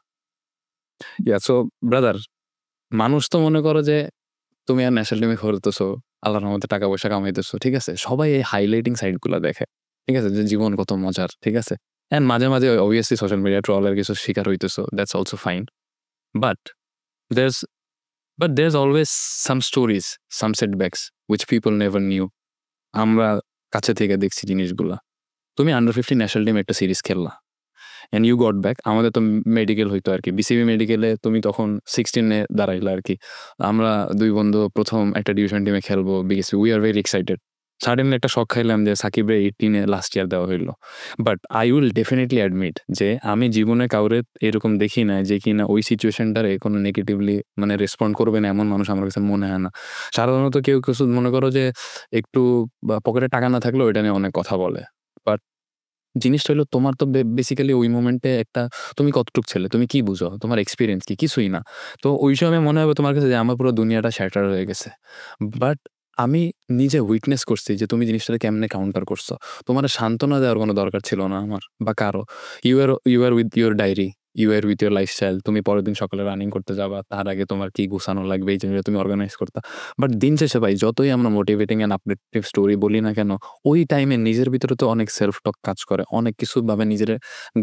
সো ব্রাদার, মানুষ তো মনে করো যে তুমি আর ন্যাশনাল টিমে খেলতেছো, আল্লাহর রহমতে টাকা পয়সা কামাইতেছো, ঠিক আছে? সবাই এই হাইলাইটিং সাইড গুলা দেখে, ঠিক আছে? যে জীবন কত মজার, ঠিক আছে? মাঝে অবভিয়াসলি সোশ্যাল মিডিয়া ট্রলের কিছু শিকার হইতেছো, that's also fine. But there's there's always some stories, some setbacks which people never knew. আমরা কাছে থেকে দেখছি জিনিসগুলা। তুমি আন্ডার 15 ন্যাশনাল টিমে একটা সিরিজ খেললা অ্যান্ড ইউ গট ব্যাক। আমাদের তো মেডিকেল হইতো আরকি। বিসিবি মেডিকেলে তুমি তখন 16 এ দাঁড়াইলা আরকি। আমরা ২ বন্ধু ১ম একটা ডিভিশন টিমে খেলবো BCB. We are very excited. Suddenly একটা শক খাইলাম যে সাকিবের 18 এ লাস্ট ইয়ার দেওয়া হইল। But I will definitely admit যে আমি জীবনে কাউরে এরকম দেখি নাই যে কিনা ওই সিচুয়েশনটারে কোনো নেগেটিভলি মানে রেসপন্ড করবে না, এমন মানুষ আমার কাছে মনে হয় না। সাধারণত কেউ কিছু মনে করো যে একটু পকেটে টাকা না থাকলেও এটা নিয়ে অনেক কথা বলে। বাট জিনিসটা হইলো তোমার তো বেসিক্যালি ওই মোমেন্টে একটা, তুমি কতটুক ছেলে, তুমি কি বুঝো, তোমার এক্সপিরিয়েন্স কি? কিছুই না। তো ওই সময় মনে হবে তোমার কাছে যে আমার পুরো দুনিয়াটা শ্যাটার হয়ে গেছে। বাট আমি নিজে উইটনেস করছি যে তুমি জিনিসটাকে কেমনে কাউন্টার করছো। তোমার সান্ত্বনা দেওয়ার কোনো দরকার ছিল না আমার বা কারো। You are with your diary, you are with your lifestyle. তুমি পরের দিন সকালে রানিং করতে যাবা, তার আগে তোমার কি গুছানো লাগবে এই জিনিসটা তুমি অর্গানাইজ করতা। বাট দিন শেষে ভাই যতই আমরা মোটিভেটিং অ্যান্ড আপডেটিভ স্টোরি বলি না কেন, ওই টাইমে নিজের ভিতরে তো অনেক সেলফ টক কাজ করে। অনেক কিছু ভাবে নিজের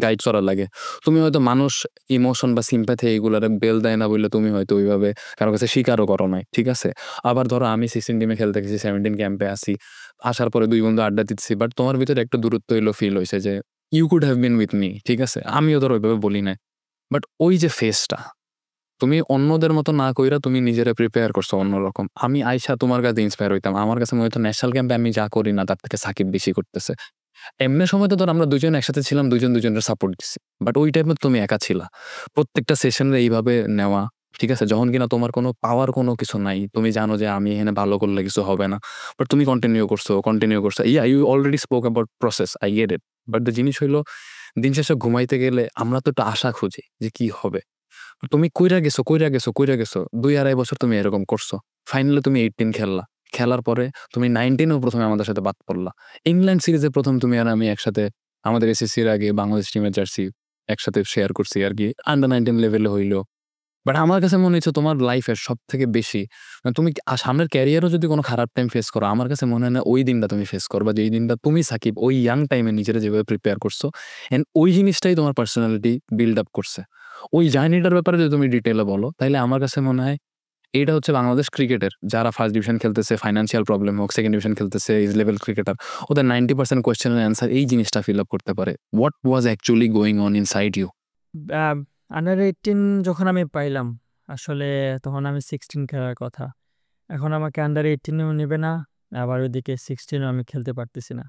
গাইড করা লাগে। তুমি হয়তো মানুষ ইমোশন বা সিম্প্যাথি এগুলারে বেল দেয় না বললে তুমি হয়তো ওইভাবে কারো কাছে স্বীকারও করো নাই, ঠিক আছে? আবার ধরো আমি 16 টিমে খেলতে গেছি, 17 ক্যাম্পে আসি। আসার পরে ২ বন্ধু আড্ডা দিচ্ছি। বাট তোমার ভিতরে একটা দূরত্ব হইলো, ফিল হইছে যে you could have been with me, ঠিক আছে? আমিও ধরো ওইভাবে বলি নাই। বাট ওই যে ফেসটা তুমি অন্যদের মতো না কইরা তুমি নিজেরে প্রিপেয়ার করছো অন্যরকম। আমি আইসা তোমার কাছে ইন্সপায়ার হইতাম। আমার কাছে মনে হতো ন্যাশনাল ক্যাম্পে আমি যা করি না তার থেকে সাকিব বেশি করতেছে। এমনি সময় তো ধর আমরা ২ জন একসাথে ছিলাম, ২ জন ২ জনের সাপোর্ট দিছি। বাট ওই টাইমে তুমি একা ছিলা। প্রত্যেকটা সেশনে এইভাবে নেওয়া, ঠিক আছে? যখন কিনা তোমার কোনো পাওয়ার কোনো কিছু নাই। তুমি জানো যে আমি এখানে ভালো করলে কিছু হবে না। বাট তুমি কন্টিনিউ করছো। You already spoke about process, I get it. But the জিনিস হইলো দিন শেষে ঘুমাইতে গেলে আমরা তো একটু আশা খুঁজি যে কি হবে? তুমি কইরা গেছো। ২-২.৫ বছর তুমি এরকম করছো। ফাইনালি তুমি 18 খেললা। খেলার পরে তুমি 19 এও ১ম এ আমাদের সাথে বাদ পড়লা। ইংল্যান্ড সিরিজে ১ম তুমি আর আমি একসাথে আমাদের এসএসসির আগে বাংলাদেশ টিমের জার্সি একসাথে শেয়ার করছি আরকি। আন্ডার 19 লেভেলে হইলো। বাট আমার কাছে মনে হচ্ছে তোমার লাইফের সবথেকে বেশি তুমি সামনের ক্যারিয়ারও যদি কোনো খারাপ টাইম ফেস করো, আমার কাছে মনে হয় না ওই দিনটা তুমি ফেস করবা যেই দিনটা তুমি সাকিব ওই ইয়াং টাইমে নিজেরা যেভাবে প্রিপেয়ার করছো। অ্যান্ড ওই জিনিসটাই তোমার পার্সোনালিটি বিল্ড আপ করছে। ওই জার্নিটার ব্যাপারে যদি তুমি ডিটেইলে বলো, তাইলে আমার কাছে মনে হয় এইটা হচ্ছে বাংলাদেশ ক্রিকেটের যারা ফার্স্ট ডিভিশন খেলতেছে, ফাইন্যান্সিয়াল প্রবলেম হোক, সেকেন্ড ডিভিশন খেলতেছে, ইজ লেভেল ক্রিকেটার, ওদের 90% কোয়েশ্চেনের অ্যান্সার এই জিনিসটা ফিল আপ করতে পারে। What was actually going on inside you? Under 18 যখন আমি পাইলাম, আসলে তখন আমি 16 খেলার কথা। এখন আমাকে আন্ডার 18ও নেবে না, আবার ওইদিকে 16ও আমি খেলতে পারতেছি না।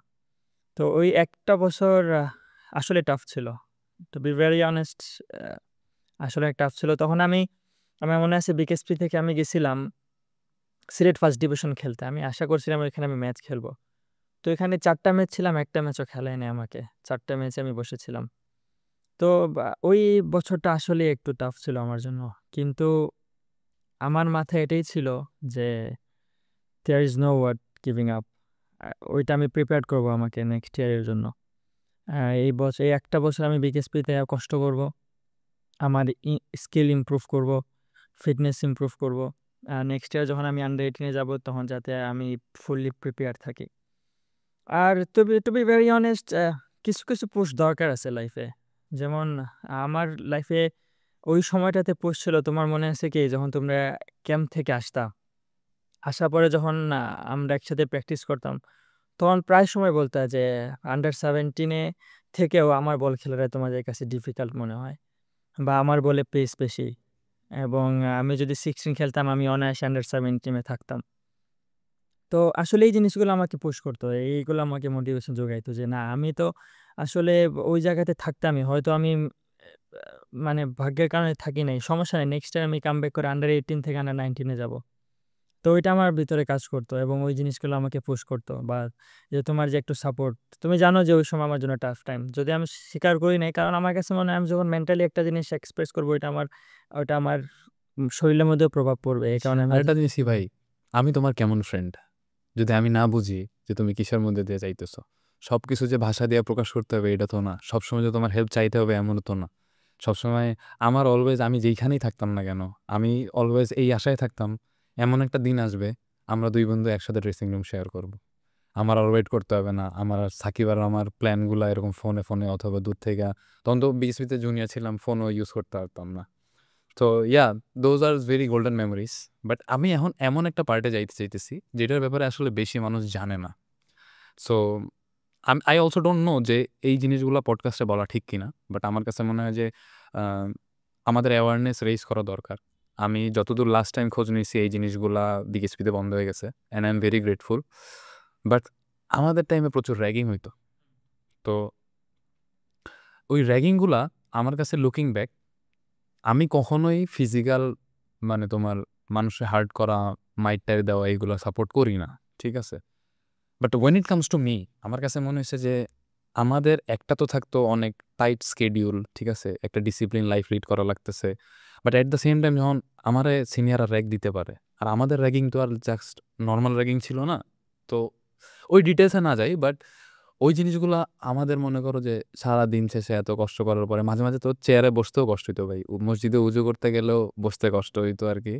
তো ওই একটা বছর আসলে টাফ ছিল, টু বি ভেরি অনেস্ট। আসলে টাফ ছিল। তখন আমার মনে আছে বিকেএসপি থেকে আমি গেছিলাম সিলেট ফার্স্ট ডিভিশন খেলতে। আমি আশা করছিলাম ওইখানে আমি ম্যাচ খেলবো। তো এখানে 4টা ম্যাচ ছিলাম, একটা ম্যাচও খেলায় নাই আমাকে। 4টা ম্যাচে আমি বসেছিলাম। তো ওই বছরটা আসলে একটু টাফ ছিল আমার জন্য। কিন্তু আমার মাথায় এটাই ছিল যে there is no word giving up. ওইটা আমি প্রিপেয়ার করবো আমাকে নেক্সট ইয়ারের জন্য। এই একটা বছর আমি বিকেএসপিতে কষ্ট করব, আমার স্কিল ইমপ্রুভ করব, ফিটনেস ইমপ্রুভ করব। নেক্সট ইয়ার যখন আমি আন্ডার 18-এ যাব, তখন যাতে আমি ফুললি প্রিপেয়ার থাকি। আর টু বি ভেরি অনেস্ট, কিছু কিছু পুশ দরকার আছে লাইফে। যেমন আমার লাইফে ওই সময়টাতে পুশ ছিল, তোমার মনে আছে কি, যখন তোমরা ক্যাম্প থেকে আসার পরে যখন আমরা একসাথে প্র্যাকটিস করতাম, তখন প্রায় সময় বলতা যে আন্ডার 17-এ থেকেও আমার বল খেলাটা তোমাদের কাছে ডিফিকাল্ট মনে হয়, বা আমার বলে পেস বেশি। এবং আমি যদি 16 খেলতাম, আমি অনায়াসে আন্ডার 17 থাকতাম। তো আসলে এই জিনিসগুলো আমাকে পুশ করতো, এইগুলো আমাকে মোটিভেশন যোগাইতো যে না, আমি তো আসলে ওই জায়গাতে থাকতামই, হয়তো আমি মানে ভাগ্যের কারণে থাকি নাই, সমস্যা নেই, নেক্সট টাইম আমি কামব্যাক করে আন্ডার 18 থেকে আন্ডার 19 যাব। তো ওইটা আমার ভিতরে কাজ করতো এবং ওই জিনিসগুলো আমাকে পুশ করতো। বা যে তোমার যে একটু সাপোর্ট, তুমি জানো যে ওই সময় আমার জন্য টাফ টাইম, যদি আমি স্বীকার করি নাই, কারণ আমার কাছে মনে হয় আমি যখন মেন্টালি একটা জিনিস এক্সপ্রেস করবো ওটা আমার শরীরের মধ্যেও প্রভাব পড়বে, এই কারণে আমি আরেকটা জিনিস কি ভাই, আমি তোমার কেমন ফ্রেন্ড যদি আমি না বুঝি যে তুমি কিসের মধ্যে দিয়ে যাইতেছো, সবকিছু যে ভাষা দিয়ে প্রকাশ করতে হবে এটা তো না, সবসময় যে তোমার হেল্প চাইতে হবে এমন তো না। সবসময় আমার অলওয়েজ, আমি যেইখানেই থাকতাম না কেন, আমি অলওয়েজ এই আশায় থাকতাম এমন একটা দিন আসবে আমরা দুই বন্ধু একসাথে ড্রেসিং রুম শেয়ার করব। আমার আর ওয়েট করতে হবে না, আমার আর সাকিব আর আমার প্ল্যানগুলো এরকম ফোনে ফোনে অথবা দূর থেকে, তখন তো বিএসপিতে জুনিয়র ছিলাম, ফোনও ইউজ করতে পারতাম না। তো yeah, those are very golden memories. But আমি এখন এমন একটা পার্টে যাইতে চাইতেছি যেটার ব্যাপারে আসলে বেশি মানুষ জানে না। So I also don't know যে এই জিনিসগুলো পডকাস্টে বলা ঠিক কিনা, বাট আমার কাছে মনে হয় যে আহ, আমাদের অ্যাওয়ারনেস রেইজ করা দরকার। আমি যতদূর লাস্ট টাইম খোঁজ নিয়েছি এই জিনিসগুলা বিকেএসপিতে বন্ধ হয়ে গেছে, and I am very grateful. But আমাদের টাইমে প্রচুর র্যাগিং হইতো। তো ওই র্যাগিংগুলা আমার কাছে লুকিং ব্যাক, আমি কখনোই ফিজিক্যাল মানে তোমার মানুষের হার্ট করা, মাইট দেওয়া এইগুলো সাপোর্ট করি না, ঠিক আছে? But when it comes to me, আমার কাছে মনে হয়েছে যে আমাদের একটা তো থাকতো অনেক টাইট স্কেডিউল, ঠিক আছে, একটা ডিসিপ্লিন লাইফ লিড করা লাগতেছে, but at the same time যখন আমারে সিনিয়ররা র্যাগ দিতে পারে, আর আমাদের র্যাগিং তো আর জাস্ট নর্মাল র্যাগিং ছিল না। তো ওই ডিটেলসে না যাই, বাট ওই জিনিসগুলা আমাদের মনে করো যে সারাদিন শেষে এত কষ্ট করার পরে মাঝে মাঝে তো চেয়ারে বসতেও কষ্ট হইতো ভাই, মসজিদে উজু করতে গেলেও বসতে কষ্ট হইতো আর কি।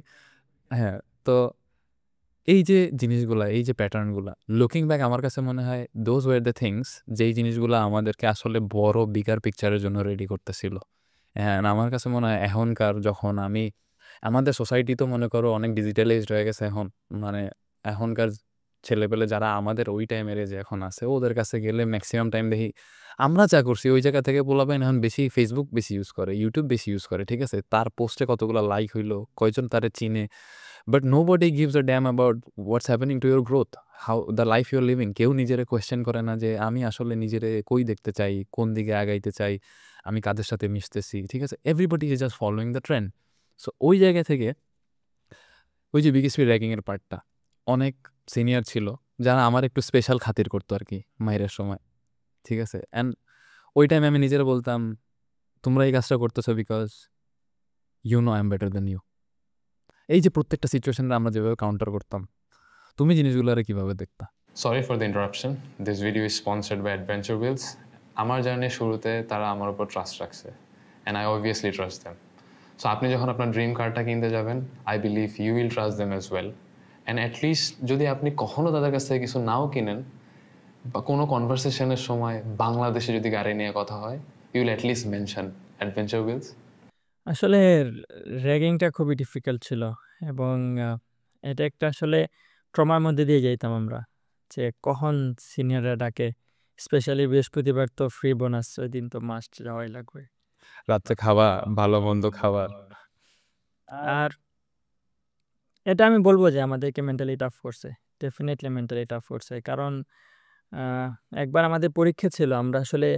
হ্যাঁ, তো এই যে জিনিসগুলা, এই যে প্যাটার্নগুলা, লুকিং ব্যাক আমার কাছে মনে হয় দোজ ওয়ার দ্য থিংস যেই জিনিসগুলো আমাদেরকে আসলে বড় বিগার পিকচারের জন্য রেডি করতেছিল। হ্যাঁ, আমার কাছে মনে হয় এখনকার যখন আমাদের সোসাইটি তো মনে করো অনেক ডিজিটালাইজড হয়ে গেছে এখন, মানে এখনকার ছেলেপেলে যারা আমাদের ওই টাইমের যে এখন আছে, ওদের কাছে গেলে ম্যাক্সিমাম টাইম দেখি আমরা যা করছি ওই জায়গা থেকে পোলাপাইন এখন বেশি ফেসবুক বেশি ইউজ করে, ইউটিউব বেশি ইউজ করে, ঠিক আছে, তার পোস্টে কতগুলো লাইক হইলো, কয়জন তারে চিনে, but nobody gives a damn about what's happening to your growth, how the life you're living. কেউ নিজেরে কোয়েশ্চেন করে না যে আমি আসলে নিজেরে কই দেখতে চাই, কোন দিকে আগাইতে চাই, আমি কাদের সাথে মিশতেছি, ঠিক আছে, everybody is just following the trend. So ওই জায়গা থেকে ওই যে বিকেএসপি র্যাগিংয়ের পার্টটা, অনেক সিনিয়র ছিল যারা আমার একটু স্পেশাল খাতির করতো আর কি মাইরের সময়, ঠিক আছে, অ্যান্ড ওই টাইমে আমি নিজেরা বলতাম তোমরা এই কাজটা করতেছো because you know I am better than you. এই যে প্রত্যেকটা সিচুয়েশনে আমরা যেভাবে কাউন্টার করতাম, তুমি জিনিসগুলোরে কিভাবে দেখতা? Sorry for the interruption, this video is sponsored by Adventure Wheels. আমার জার্নির শুরুতে তারা আমার উপর ট্রাস্ট রাখছে, and I obviously trust them. So আপনি যখন আপনার ড্রিম কারটা কিনতে যাবেন, I believe you will trust them as well. And at least যদি আপনি কখনও তাদের কাছ থেকে কিছু নাও কিনেন, বা কোনো কনভারসেশনের সময় বাংলাদেশে যদি গাড়ি নিয়ে কথা হয়, you will at least mention Adventure Wheels. আসলে র্যাগিংটা খুবই ডিফিকাল্ট ছিল এবং এটা একটা আসলে ট্রমার মধ্যে দিয়ে যাইতাম আমরা, যে কখন সিনিয়ররা ডাকে, স্পেশালি বৃহস্পতিবার তো ফ্রি বোনাস, ওই দিন তো মাস্ট যাওয়াই লাগবে। রাত্রে খাওয়া, ভালো মন্দ খাওয়া। আর এটা আমি বলবো যে আমাদেরকে মেন্টালি টাফ করছে, ডেফিনেটলি মেন্টালি টাফ করছে, কারণ আহ, একবার আমাদের পরীক্ষা ছিল, আমরা আসলে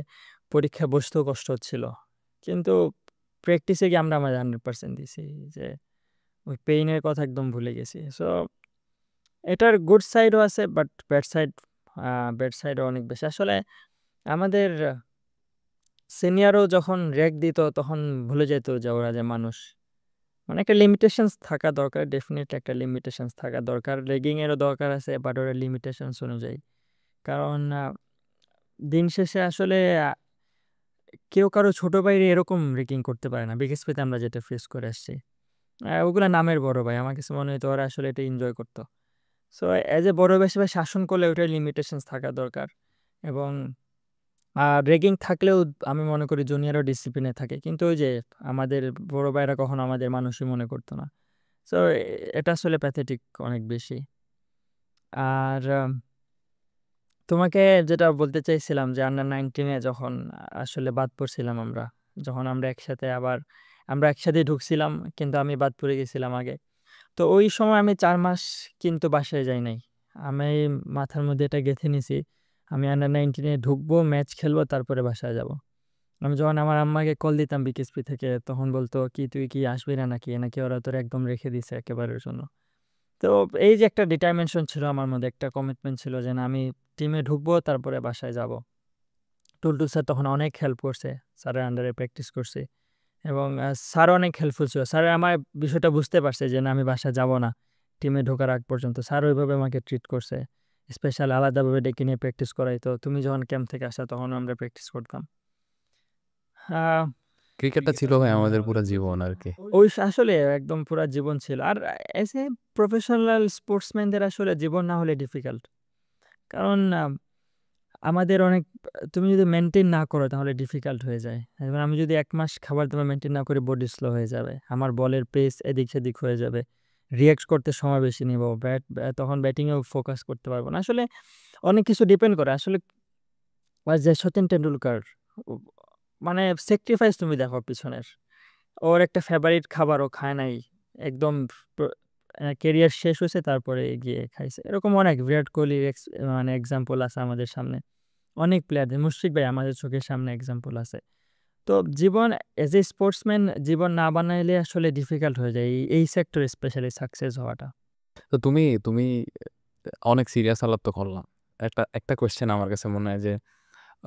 পরীক্ষা বসতেও কষ্ট হচ্ছিল, কিন্তু প্র্যাকটিসে গিয়ে আমরা আমাদের 100% দিছি, যে ওই পেইনের কথা একদম ভুলে গেছি। সো এটার গুড সাইডও আছে, বাট ব্যাড সাইডও অনেক বেশি। আসলে আমাদের সিনিয়রও যখন র্যাক দিত তখন ভুলে যেত যে ওরা যে মানুষ, মানে একটা লিমিটেশনস থাকা দরকার, ডেফিনেটলি একটা লিমিটেশনস থাকা দরকার, র্যাগিংয়েরও দরকার আছে, বাট ওরা লিমিটেশনস অনুযায়ী। কারণ দিন শেষে আসলে কেউ কারো ছোট ভাইরে এরকম র্যাগিং করতে পারে না, বিকেএসপিতে আমরা যেটা ফেস করে আসছি। ওগুলা নামের বড় ভাই, আমার কাছে মনে হতো ওরা আসলে এটা এনজয় করতো। সো অ্যাজ এ বড় ভাই হিসেবে শাসন করলে ওটার লিমিটেশনস থাকা দরকার, এবং রেগিং থাকলেও আমি মনে করি জুনিয়রও ডিসিপ্লিনে থাকে, কিন্তু ওই যে আমাদের বড় ভাইরা কখনো আমাদের মানুষই মনে করতো না। সো এটা আসলে প্যাথেটিক অনেক বেশি। আর তোমাকে যেটা বলতে চাইছিলাম যে আন্ডার 19-এ যখন আসলে বাদ পড়ছিলাম আমরা, যখন আমরা একসাথে ঢুকছিলাম, কিন্তু আমি বাদ পড়ে গেছিলাম আগে। তো ওই সময় আমি 4 মাস কিন্তু বাসায় যাই নাই। আমি মাথার মধ্যে এটা গেঁথে নিছি, আমি আন্ডার 19-এ ঢুকবো, ম্যাচ খেলবো, তারপরে বাসায় যাব। আমি যখন আমার আম্মাকে কল দিতাম বিকেএসপি থেকে, তখন বলতো কি তুই কি আসবি না নাকি, নাকি ওরা তোর একদম রেখে দিছে একেবারের জন্য। তো এই যে একটা ডিটারমিনেশন ছিল আমার মধ্যে, একটা কমিটমেন্ট ছিল যে না, আমি টিমে ঢুকবো, তারপরে বাসায় যাব। টুলটুল স্যার তখন অনেক হেল্প করছে, স্যারের আন্ডারে প্র্যাকটিস করছি, এবং স্যার অনেক হেল্পফুল ছিল। স্যার আমার বিষয়টা বুঝতে পারছে যে না, আমি বাসায় যাব না টিমে ঢোকার আগ পর্যন্ত। স্যার ওইভাবে আমাকে ট্রিট করছে, স্পেশাল আলাদাভাবে ডেকে নিয়ে প্র্যাকটিস করাইতো। তুমি যখন ক্যাম্প থেকে আসা তখন আমরা প্র্যাকটিস করতাম। আহ, ক্রিকেটটা ছিল ভাই আমাদের পুরো জীবন আর কি। ওই আসলে একদম পুরা জীবন ছিল। আর এজ এ প্রফেশনাল স্পোর্টসম্যানদের আসলে জীবন না হলে ডিফিকাল্ট, কারণ আমাদের অনেক, তুমি যদি মেনটেন না করো তাহলে ডিফিকাল্ট হয়ে যায়। এবার আমি যদি 1 মাস খাবার দাবার মেনটেন না করি, বডি স্লো হয়ে যাবে, আমার বলের পেস এদিক সেদিক হয়ে যাবে, রিয়াক্ট করতে সময় বেশি নিব, তখন ব্যাটিংয়েও ফোকাস করতে পারবো না। আসলে অনেক কিছু ডিপেন্ড করে আসলে। আর যে সচিন টেন্ডুলকার, ও- মানে স্যাক্রিফাইস তুমি দেখো পিছনের, ওর একটা ফেভারিট খাবার ও খায় নাই, একদম কেরিয়ার শেষ হয়েছে তারপরে গিয়ে খাইছে। এরকম অনেক, বিরাট কোহলির মানে এক্সাম্পল আছে আমাদের সামনে, অনেক প্লেয়ারদের, মুশফিক ভাই আমাদের চোখের সামনে এক্সাম্পল আছে। তো জীবন এজ এ স্পোর্টসম্যান, জীবন না বানাইলে আসলে ডিফিকাল্ট হয়ে যায় এই সেক্টরে স্পেশালি সাকসেস হওয়াটা। তো তুমি তুমি অনেক সিরিয়াস আলাপ তো করলাম। একটা কোয়েশ্চেন আমার কাছে মনে হয় যে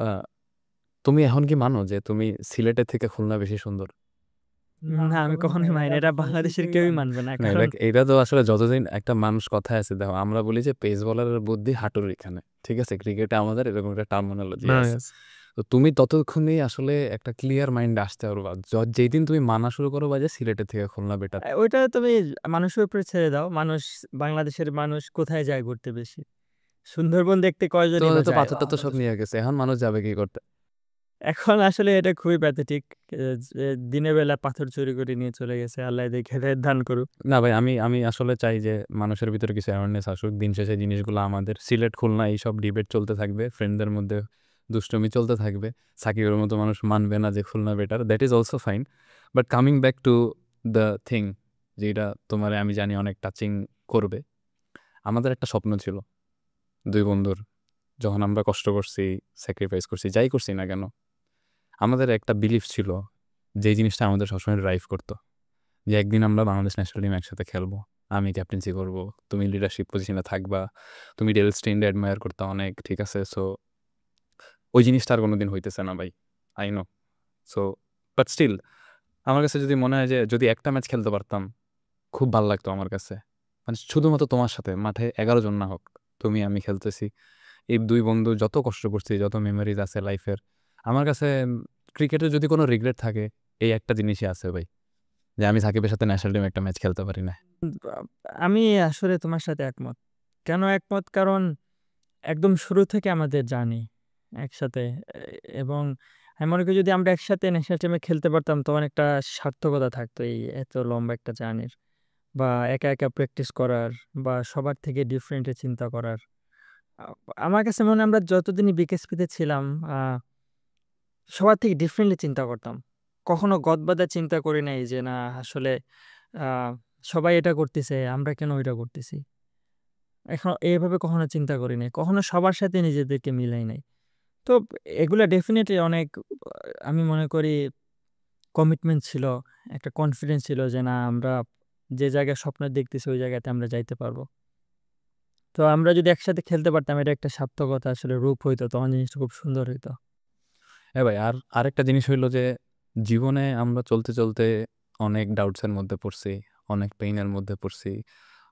আহ, তুমি এখন কি মানো যে তুমি সিলেটের থেকে খুলনা বেশি সুন্দর? না, আমি কখনোই মানি না, এটা বাংলাদেশের কেউই মানবে না, না, কারণ এটা তো আসলে যতদিন একটা মানুষ কথায় আছে, দেখো আমরা বলি যে পেস বলারের বুদ্ধি হাঁটুর এখানে, ঠিক আছে, ক্রিকেটে আমাদের এরকম একটা টার্মিনোলজি আছে। তো তুমি ততক্ষণই আসলে একটা ক্লিয়ার মাইন্ড আসতে পারবা যেই দিন তুমি মানা শুরু করো বা যে সিলেটের থেকে খুলনা বেটার। ওইটা তুমি মানুষের উপরে ছেড়ে দাও। মানুষ, বাংলাদেশের মানুষ কোথায় যায় ঘুরতে বেশি? সুন্দরবন দেখতে তো কয়জনই বা তো যায়? পাথর টাথর সব নিয়ে গেছে, এখন মানুষ যাবে কি করতে? এখন আসলে এটা খুবই প্যাথেটিক, দিনের বেলা পাথর চুরি করে নিয়ে চলে গেছে, আল্লাহ দেখে হেদায়েত দান করুক। না ভাই, আমি আমি আসলে চাই যে মানুষের ভিতরে কিছু অ্যাওয়ারনেস আসুক। দিন শেষে জিনিসগুলো আমাদের সিলেট খুলনা এইসব ডিবেট চলতে থাকবে, ফ্রেন্ডদের মধ্যে দুষ্টমি চলতে থাকবে, সাকিবের মতো মানুষ মানবে না যে Khulna better, that is also fine. But coming back to the thing, যেটা তোমার আমি জানি অনেক টাচিং করবে। আমাদের একটা স্বপ্ন ছিল দুই বন্ধুর, যখন আমরা কষ্ট করছি, স্যাক্রিফাইস করছি, যাই করছি না কেন, আমাদের একটা বিলিফ ছিল যে জিনিসটা আমাদের সবসময় ড্রাইভ করতো, যে একদিন আমরা বাংলাদেশ ন্যাশনাল টিম একসাথে খেলবো, আমি ক্যাপ্টেন্সি করব, তুমি লিডারশিপ পজিশনে থাকবা, তুমি ডেল স্টেইনকে অ্যাডমায়ার করতে অনেক, ঠিক আছে। সো ওই জিনিসটা আর কোনোদিন হইতেছে না ভাই, I know. So but still আমার কাছে যদি মনে হয় যে যদি একটা ম্যাচ খেলতে পারতাম, খুব ভালো লাগতো আমার কাছে। মানে শুধুমাত্র তোমার সাথে মাঠে 11 জন না হোক, তুমি আমি খেলতেছি, এই দুই বন্ধু যত কষ্ট করছি, যত মেমোরিজ আছে লাইফের, আমার কাছে ক্রিকেটে যদি কোনো রিগ্রেট থাকে, এই একটা জিনিসই আছে ভাই, যে আমি সাকিবের সাথে ন্যাশনাল টিমে একটা ম্যাচ খেলতে পারি না। আমি আসলে তোমার সাথে একমত। কেন একমত? কারণ একদম শুরু থেকে আমাদের জানি একসাথে, এবং আমি মনে করি যদি আমরা একসাথে ন্যাশনাল টিমে খেলতে পারতাম তখন একটা সার্থকতা থাকতো এই এত লম্বা একটা জার্নির, বা একা একা প্র্যাকটিস করার, বা সবার থেকে ডিফারেন্টে চিন্তা করার। আ আমার কাছে মনে হয় আমরা যতদিনই বিকেএসপিতে ছিলাম, সবার থেকে ডিফারেন্টলি চিন্তা করতাম। কখনো গদবাঁধা চিন্তা করি নাই যে না আসলে আ সবাই এটা করতেছে, আমরা কেন ওইটা করতেছি? এখন এভাবে কখনো চিন্তা করি নাই। কখনো সবার সাথে নিজেদেরকে মিলাই নাই। তো এগুলা ডেফিনিটলি অনেক, আমি মনে করি কমিটমেন্ট ছিল, একটা কনফিডেন্স ছিল যে না, আমরা যে জায়গায় স্বপ্ন দেখতেছি ওই জায়গাতে আমরা যাইতে পারবো। তো আমরা যদি একসাথে খেলতে পারতাম, এটা একটা সার্থকতা আসলে রূপ হইতো, তখন জিনিসটা খুব সুন্দর হইতো। হ্যাঁ ভাই, আর আরেকটা জিনিস হইলো যে জীবনে আমরা চলতে চলতে অনেক ডাউটসের মধ্যে পড়ছি, অনেক পেইনের মধ্যে পড়ছি,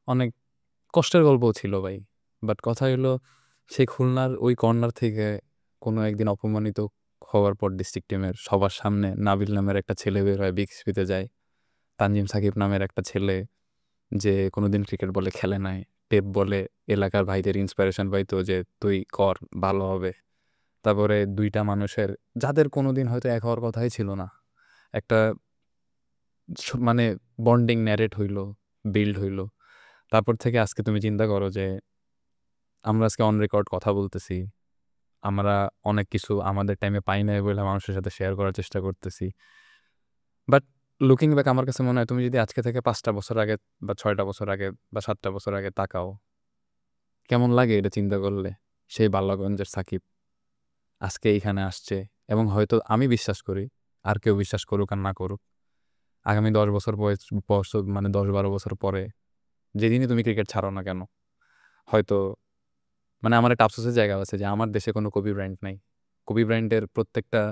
অনেক কষ্টের গল্পও ছিল ভাই। বাট কথা হইলো, সেই খুলনার ওই কর্নার থেকে কোনো একদিন অপমানিত হওয়ার পর ডিস্ট্রিক্ট টিমের সবার সামনে নাবিল নামের একটা ছেলে বের হয়, বিকেএসপিতে যায়, তানজিম সাকিব নামের একটা ছেলে যে কোনোদিন ক্রিকেট বলে খেলে নাই, পেপ বলে এলাকার ভাইদের ইন্সপিরেশন পাইতো যে তুই কর, ভালো হবে। তারপরে দুইটা মানুষের যাদের কোনোদিন হয়তো এক হওয়ার কথাই ছিল না, একটা মানে বন্ডিং ন্যারেট হইলো, বিল্ড হইলো। তারপর থেকে আজকে তুমি চিন্তা করো যে আমরা আজকে অন রেকর্ড কথা বলতেছি, আমরা অনেক কিছু আমাদের টাইমে পাই নাই বলে মানুষের সাথে শেয়ার করার চেষ্টা করতেছি। বাট লুকিং ব্যাক আমার কাছে মনে হয় তুমি যদি আজকে থেকে 5টা বছর আগে বা 6টা বছর আগে বা 7টা বছর আগে তাকাও, কেমন লাগে এটা চিন্তা করলে? সেই বাল্যগঞ্জের সাকিব আজকে এইখানে আসছে, এবং হয়তো আমি বিশ্বাস করি, আর কেউ বিশ্বাস করুক আর না করুক, আগামী 10 বছর মানে 10-12 বছর পরে যেদিনই তুমি ক্রিকেট ছাড়ো না কেন, হয়তো মানে আমার একটা আফসোসের জায়গা আছে যে আমার দেশে কোনো কোবি ব্রায়ান্ট নাই। কোবি ব্রায়ান্টের প্রত্যেকটা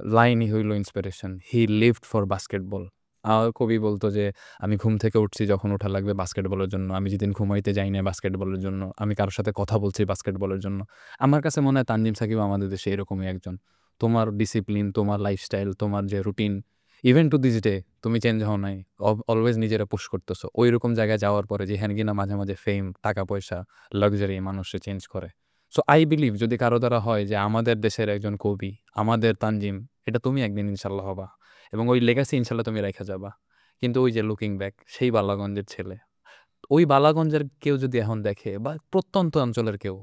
লাইনই হইল inspiration. He lived for basketball. আর কবি বলতো যে আমি ঘুম থেকে উঠছি যখন ওঠা লাগবে বাস্কেটবলের জন্য, আমি যেদিন ঘুমাইতে যাই না বাস্কেটবলের জন্য, আমি কারোর সাথে কথা বলছি বাস্কেটবলের জন্য। আমার কাছে মনে হয় তানজিম সাকিব আমাদের দেশে এরকমই একজন। তোমার ডিসিপ্লিন, তোমার লাইফস্টাইল, তোমার যে routine, even to this day তুমি চেঞ্জ হও নাই, অলওয়েজ নিজেরা পুশ করতেছো ওই রকম জায়গায় যাওয়ার পরে, যেখানে কিনা মাঝে মাঝে ফেম, টাকা পয়সা, লাক্সারি মানুষে চেঞ্জ করে। সো আই বিলিভ যদি কারো দ্বারা হয় যে আমাদের দেশের একজন কবি, আমাদের তানজিম, এটা তুমি একদিন ইনশাল্লাহ হবা এবং ওই লেগাসি ইনশাল্লাহ তুমি রেখে যাবা। কিন্তু ওই যে লুকিং ব্যাক, সেই বালাগঞ্জের ছেলে, ওই বালাগঞ্জের কেউ যদি এখন দেখে বা প্রত্যন্ত অঞ্চলের কেউ,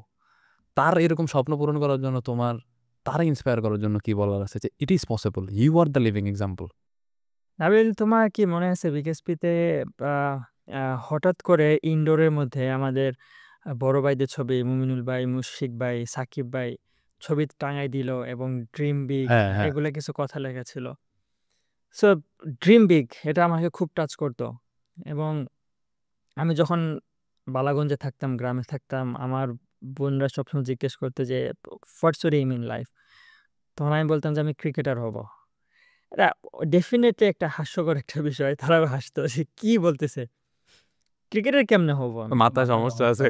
তার এরকম স্বপ্ন পূরণ করার জন্য তোমার তারা ইন্সপায়ার করার জন্য কি বলার আছে যে it is possible, you are the living example. Nabil, তোমার কি মনে আছে বিকেএসপিতে হঠাৎ করে ইনডোরের মধ্যে আমাদের বড় ভাইদের ছবি, মুমিনুল ভাই, মুশফিক ভাই, সাকিব ভাই ছবি টাঙাই দিল এবং ড্রিম বিগ হ্যাঁ হ্যাঁ এগুলা কিছু কথা লেখা ছিল। সো ড্রিম বিগ এটা আমাকে খুব টাচ করতো। এবং আমি যখন বালাগঞ্জে থাকতাম, গ্রামে থাকতাম, আমার বোনরা সবসময় জিজ্ঞেস করতো যে what's your aim in life, তখন আমি বলতাম যে আমি ক্রিকেটার হব। এটা ডেফিনেটলি একটা হাস্যকর একটা বিষয়। তারাও হাসতো যে কি বলতেছে, ক্রিকেটার কেমনে হব আমি? মাথায় সমস্যা আছে।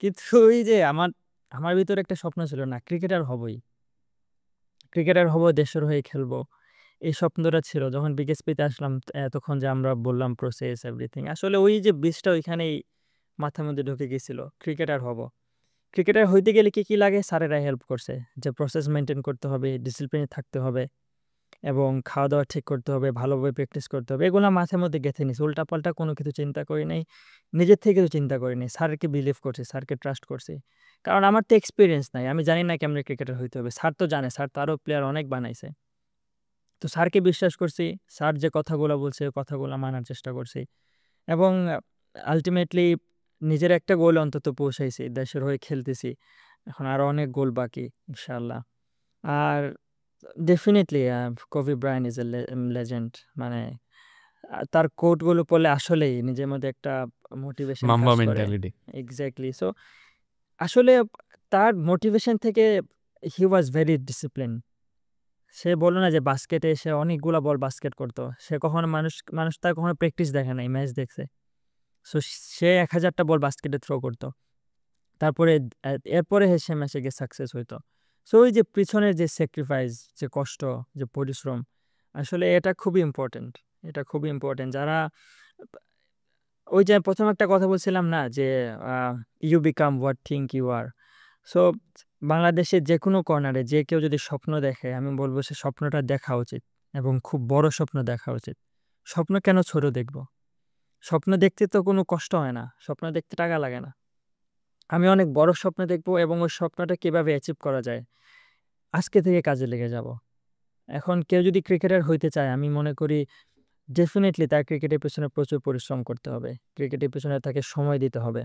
কিন্তু ওই যে আমার আমার ভিতরে একটা স্বপ্ন ছিল, না ক্রিকেটার হবই, ক্রিকেটার হব, দেশের হয়ে খেলবো। এই স্বপ্নটা ছিল। যখন বিকেএসপিতে আসলাম তখন যে আমরা বললাম প্রসেস এভরিথিং, আসলে ওই যে বীজটা ওইখানেই মাথার মধ্যে ঢুকে গেছিল, ক্রিকেটার হব। ক্রিকেটার হইতে গেলে কি কি লাগে স্যারেরা হেল্প করছে, যে প্রসেস মেনটেন করতে হবে, ডিসিপ্লিনে থাকতে হবে এবং খাওয়া দাওয়া ঠিক করতে হবে, ভালোভাবে প্র্যাকটিস করতে হবে, এগুলো মাথার মধ্যে গেঁথে নিছি। উল্টাপাল্টা কোনো কিছু চিন্তা করি নাই, নিজের থেকে তো চিন্তা করি নাই, স্যারকে বিলিভ করছি, স্যারকে ট্রাস্ট করছি। কারণ আমার তো এক্সপিরিয়েন্স নাই, আমি জানি না কেমন ক্রিকেটার হইতে হবে। স্যার তো জানে, স্যার তো আরও প্লেয়ার অনেক বানাইছে। তো স্যারকে বিশ্বাস করছি, স্যার যে কথাগুলো বলছে ওই কথাগুলো মানার চেষ্টা করছি এবং আলটিমেটলি নিজের একটা গোল অন্তত পৌঁছাইছি, দেশের হয়ে খেলতেছি। এখন আরও অনেক গোল বাকি ইনশাল্লাহ। আর definitely Kobe Bryant is a legend. মানে তার কোটগুলো পড়লে আসলেই নিজের মধ্যে একটা মোটিভেশন মাম্বা কাজ করে। মেন্টালিটি। এক্স্যাক্টলি। সো আসলে তার মোটিভেশন থেকে হি ওয়াজ ভেরি ডিসিপ্লিন। সে বললো না যে বাস্কেটে সে অনেকগুলা বল বাস্কেট করতো, সে কখনো মানুষ তার কখনো প্র্যাকটিস দেখে নাই, ম্যাচ দেখছে। সো সে 1000টা বল বাস্কেটে থ্রো করতো, তারপরে এরপরে সে ম্যাচে গিয়ে সাকসেস হইতো। সো ওই যে পিছনের যে স্যাক্রিফাইস, যে কষ্ট, যে পরিশ্রম, আসলে এটা খুবই ইম্পর্টেন্ট। এটা খুবই ইম্পর্টেন্ট। যারা ওই যে প্রথম একটা কথা বলছিলাম না যে you become what think you are. So বাংলাদেশের যে কোনো কর্নারে যে কেউ যদি স্বপ্ন দেখে, আমি বলবো সে স্বপ্নটা দেখা উচিত এবং খুব বড় স্বপ্ন দেখা উচিত। স্বপ্ন কেন ছোট দেখব? স্বপ্ন দেখতে তো কোনো কষ্ট হয় না, স্বপ্ন দেখতে টাকা লাগে না। আমি অনেক বড় স্বপ্ন দেখব এবং ওই স্বপ্নটা কিভাবে অ্যাচিভ করা যায় আজকে থেকে কাজে লেগে যাব। এখন কেউ যদি ক্রিকেটার হইতে চায়, আমি মনে করি ডেফিনেটলি তার ক্রিকেটের পেছনে প্রচুর পরিশ্রম করতে হবে, ক্রিকেটের পেছনে তাকে সময় দিতে হবে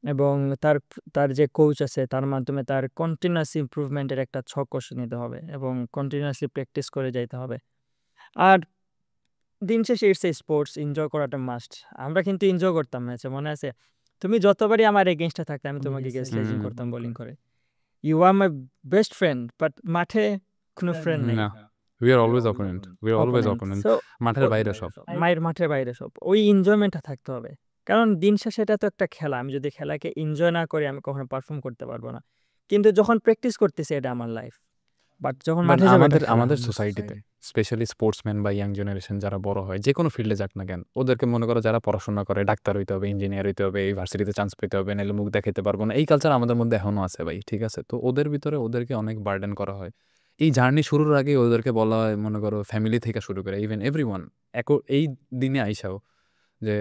এবং তার তার যে কোচ আছে তার মাধ্যমে তার কন্টিনিউয়াস ইমপ্রুভমেন্টের একটা ছক কষে নিতে হবে এবং কন্টিনিউয়াসলি প্র্যাকটিস করে যাইতে হবে। আর দিন শেষে ইটস এ স্পোর্টস, এনজয় করাটা মাস্ট। আমরা কিন্তু এনজয় করতাম ম্যাচে, মনে আছে? তুমি যতবারই আমার এগেনস্টে থাকতে আমি তোমাকে গিয়ে স্লেজিং করতাম বোলিং করে। You are my best friend, but মাঠে কোনো ফ্রেন্ড নেই। না, we are always opponent, we are always opponent. So মাঠের বাইরে সব। মাঠের বাইরে সব ওই এনজয়মেন্টটা থাকতে হবে। কারণ দিন শেষে এটা তো একটা খেলা, আমি যদি খেলাকে এনজয় না করি আমি কখনো পারফর্ম করতে পারবো না। কিন্তু যখন প্র্যাকটিস করতেছি এটা আমার লাইফ, বাট যখন বাট মাঠে যাবে এটা খেলা। আমাদের সোসাইটিতে স্পেশালি স্পোর্টসম্যান বা ইয়াং জেনারেশন যারা বড় হয়, যে কোনো ফিল্ডে যাক না কেন, ওদেরকে মনে করো যারা পড়াশোনা করে, ডাক্তার হইতে হবে, ইঞ্জিনিয়ার হইতে হবে, ইউনিভার্সিটিতে চান্স পেতে হবে, নাহলে মুখ দেখাতে পারবো না, এই কালচার আমাদের মধ্যে এখনো আছে ভাই, ঠিক আছে? তো ওদের ভিতরে ওদেরকে অনেক বার্ডেন করা হয়। এই জার্নি শুরুর আগে ওদেরকে বলা হয়, মনে করো ফ্যামিলি থেকে শুরু করে ইভেন এভরিওয়ান, এই দিনে আইসাও যে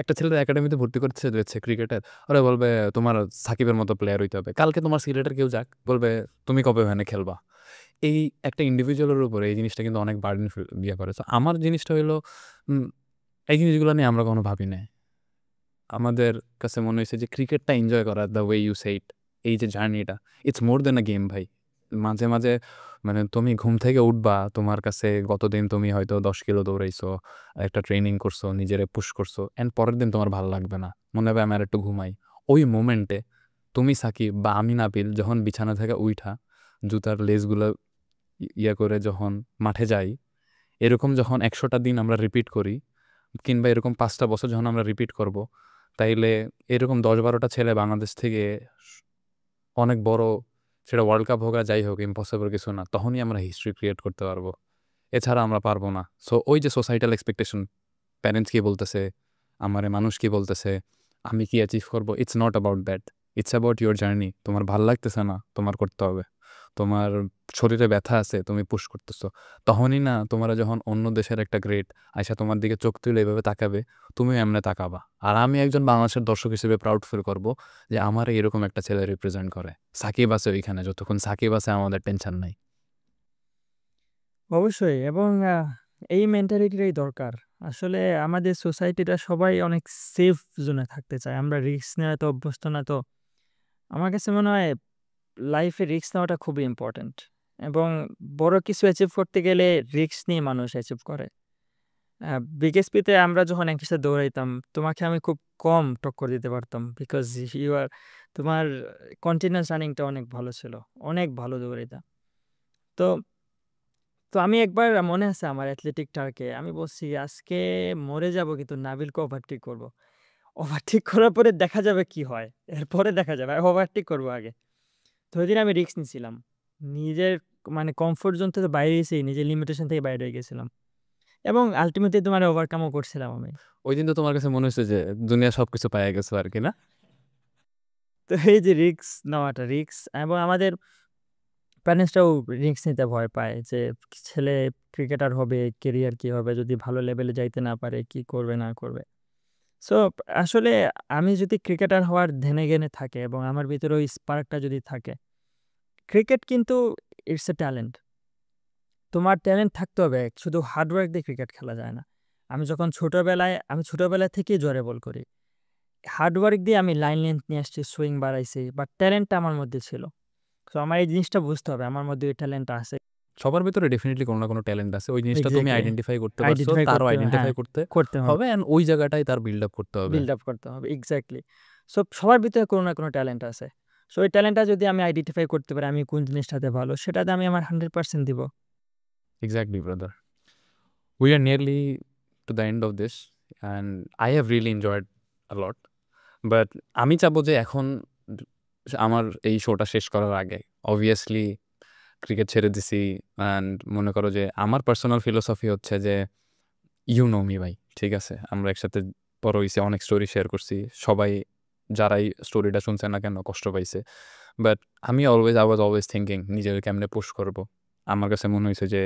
একটা ছেলের একাডেমিতে ভর্তি করতে যাচ্ছে ক্রিকেটের, ওরা বলবে তোমার সাকিবের মতো প্লেয়ার হইতে হবে। কালকে তোমার সিলেটের কেউ যাক, বলবে তুমি কবে ওখানে খেলবা। এই একটা ইন্ডিভিজুয়ালের উপরে এই জিনিসটা কিন্তু অনেক বার্ডেন ইয়ে করে। তো আমার জিনিসটা হলো এই জিনিসগুলো নিয়ে আমরা কখনো ভাবি না। আমাদের কাছে মনে হয়েছে যে ক্রিকেটটা এনজয় করা, দ্য ওয়ে ইউ সেইট, এই যে জার্নিটা, it's more then a game ভাই। মাঝে মাঝে মানে তুমি ঘুম থেকে উঠবা, তোমার কাছে গতদিন তুমি হয়তো 10 কিলো দৌড়াইছো, একটা ট্রেনিং করছো, নিজেরে পুশ করছো, অ্যান্ড পরের দিন তোমার ভালো লাগবে না, মনে হবে আমি আর একটু ঘুমাই। ওই মোমেন্টে তুমি সাকিব বা আমি নাবিল যখন বিছানা থেকে উইঠা জুতার লেসগুলো ইয়ে করে যখন মাঠে যাই, এরকম যখন 100টা দিন আমরা রিপিট করি, কিংবা এরকম 5টা বছর যখন আমরা রিপিট করব, তাইলে এরকম 10-12টা ছেলে বাংলাদেশ থেকে অনেক বড়, সেটা ওয়ার্ল্ড কাপ হোক আর যাই হোক, ইম্পসিবল কিছু না, তখনই আমরা হিস্ট্রি ক্রিয়েট করতে পারবো, এছাড়া আমরা পারবো না। সো ওই যে সোসাইটাল এক্সপেকটেশন, প্যারেন্টস কি বলতেছে, আমারে মানুষ কি বলতেছে, আমি কি অ্যাচিভ করবো, it's not about that, it's about your journey. তোমার ভাল লাগতেছে না, তোমার করতে হবে। তোমার শরীরে ব্যথা আছে, তুমি পুশ করতেছো, তখনই না তোমরা যখন অন্য দেশের একটা গ্রেট আইসা তোমার দিকে চোখ তুলে এভাবে তাকাবে, তুমিও এমনি তাকাবা। আর আমি একজন বাংলাদেশের দর্শক হিসেবে প্রাউড ফিল করব যে আমার এরকম একটা ছেলে রিপ্রেজেন্ট করে। সাকিব আছে ওইখানে, যতক্ষণ সাকিব আছে আমাদের টেনশন নাই। অবশ্যই, এবং এই মেন্টালিটিটাই দরকার। আসলে আমাদের সোসাইটিটা সবাই অনেক সেফ জোনে থাকতে চায়, আমরা রিস্ক নেওয়া তো অভ্যস্ত না। তো আমার কাছে মনে হয় লাইফে রিস্ক নেওয়াটা খুবই ইম্পর্ট্যান্ট, এবং বড় কিছু অ্যাচিভ করতে গেলে রিস্ক নিয়ে মানুষ অ্যাচিভ করে। বিকেএসপিতে আমরা যখন একসাথে দৌড়াইতাম, তোমাকে আমি খুব কম টক্কর দিতে পারতাম, বিকজ ইউ আর, তোমার কন্টিনিউয়াস রানিংটা অনেক ভালো ছিল, অনেক ভালো দৌড়াইতাম। তো তো আমি একবার মনে আছে আমার অ্যাথলেটিক টার্কে আমি বলছি আজকে মরে যাব, কিন্তু নাবিলকে ওভারটেক করব। ওভারটেক করার পরে দেখা যাবে কি হয়, এরপরে দেখা যাবে, ওভারটেক করবো আগে। তো ওই দিন আমি রিস্ক নিয়েছিলাম, নিজের মানে কমফোর্ট জোন থেকে বাইরে এসে নিজের লিমিটেশন থেকে বাইরে হয়ে গেছিলাম, এবং আলটিমেটলি তোমার ওভারকামও করছিলাম আমি। ওই দিন তো তোমার কাছে মনে হচ্ছে যে দুনিয়া সবকিছু পাইয়া গেছো আর কি, না? তো এই যে রিস্ক নেওয়াটা, রিস্ক, এবং আমাদের প্যারেন্টসরাও রিস্ক নিতে ভয় পায় যে ছেলে ক্রিকেটার হবে, কেরিয়ার কি হবে, যদি ভালো লেভেলে যাইতে না পারে কি করবে না করবে। সো আসলে আমি যদি ক্রিকেটার হওয়ার ধ্যানে জ্ঞানে থাকে এবং আমার ভিতরে ওই স্পার্কটা যদি থাকে, ক্রিকেট কিন্তু ইটস এ ট্যালেন্ট। তোমার ট্যালেন্ট থাকতে হবে, শুধু হার্ডওয়ার্ক দিয়ে ক্রিকেট খেলা যায় না। আমি ছোটবেলা থেকেই জোরে বল করি, হার্ডওয়ার্ক দিয়ে আমি লাইন লেন্থ নিয়ে আসছি, সুইং বাড়াইছি, বাট ট্যালেন্টটা আমার মধ্যে ছিল। তো আমার এই জিনিসটা বুঝতে হবে, আমার মধ্যে ওই ট্যালেন্টটা আছে। সবার ভিতরে ডেফিনেটলি কোনো না কোনো ট্যালেন্ট আছে, ওই জিনিসটা তুমি এক্স্যাক্টলি, আইডেন্টিফাই করতে পারছো, আইডেন্টিফাই তারও করতে, হ্যাঁ, আইডেন্টিফাই করতে করতে হবে, হবে, অ্যান্ড ওই জায়গাটাই তার বিল্ড আপ করতে হবে। বিল্ড আপ করতে হবে, এক্স্যাক্টলি। সো সবার ভিতরে কোনো না কোনো ট্যালেন্ট আছে। সো ওই ট্যালেন্টটা যদি আমি আইডেন্টিফাই করতে পারি আমি কোন জিনিসটাতে ভালো, সেটাতে আমি আমার 100% দিব। Exactly brother, we are nearly to the end of this, and I have really enjoyed a lot. But আমি চাবো যে এখন আমার এই শোটা শেষ করার আগে, অবভিয়াসলি ক্রিকেট ছেড়ে দিছি, অ্যান্ড মনে করো যে আমার পার্সোনাল ফিলোসফি হচ্ছে যে ইউ নো মি ভাই, ঠিক আছে, আমরা একসাথে বড় হইছি, অনেক স্টোরি শেয়ার করছি, সবাই যারাই স্টোরিটা শুনছে না কেন কষ্ট পাইছে। বাট আমি আই ওয়াজ অলওয়েজ থিঙ্কিং নিজের কেমনে পুশ করব। আমার কাছে মনে হয়েছে যে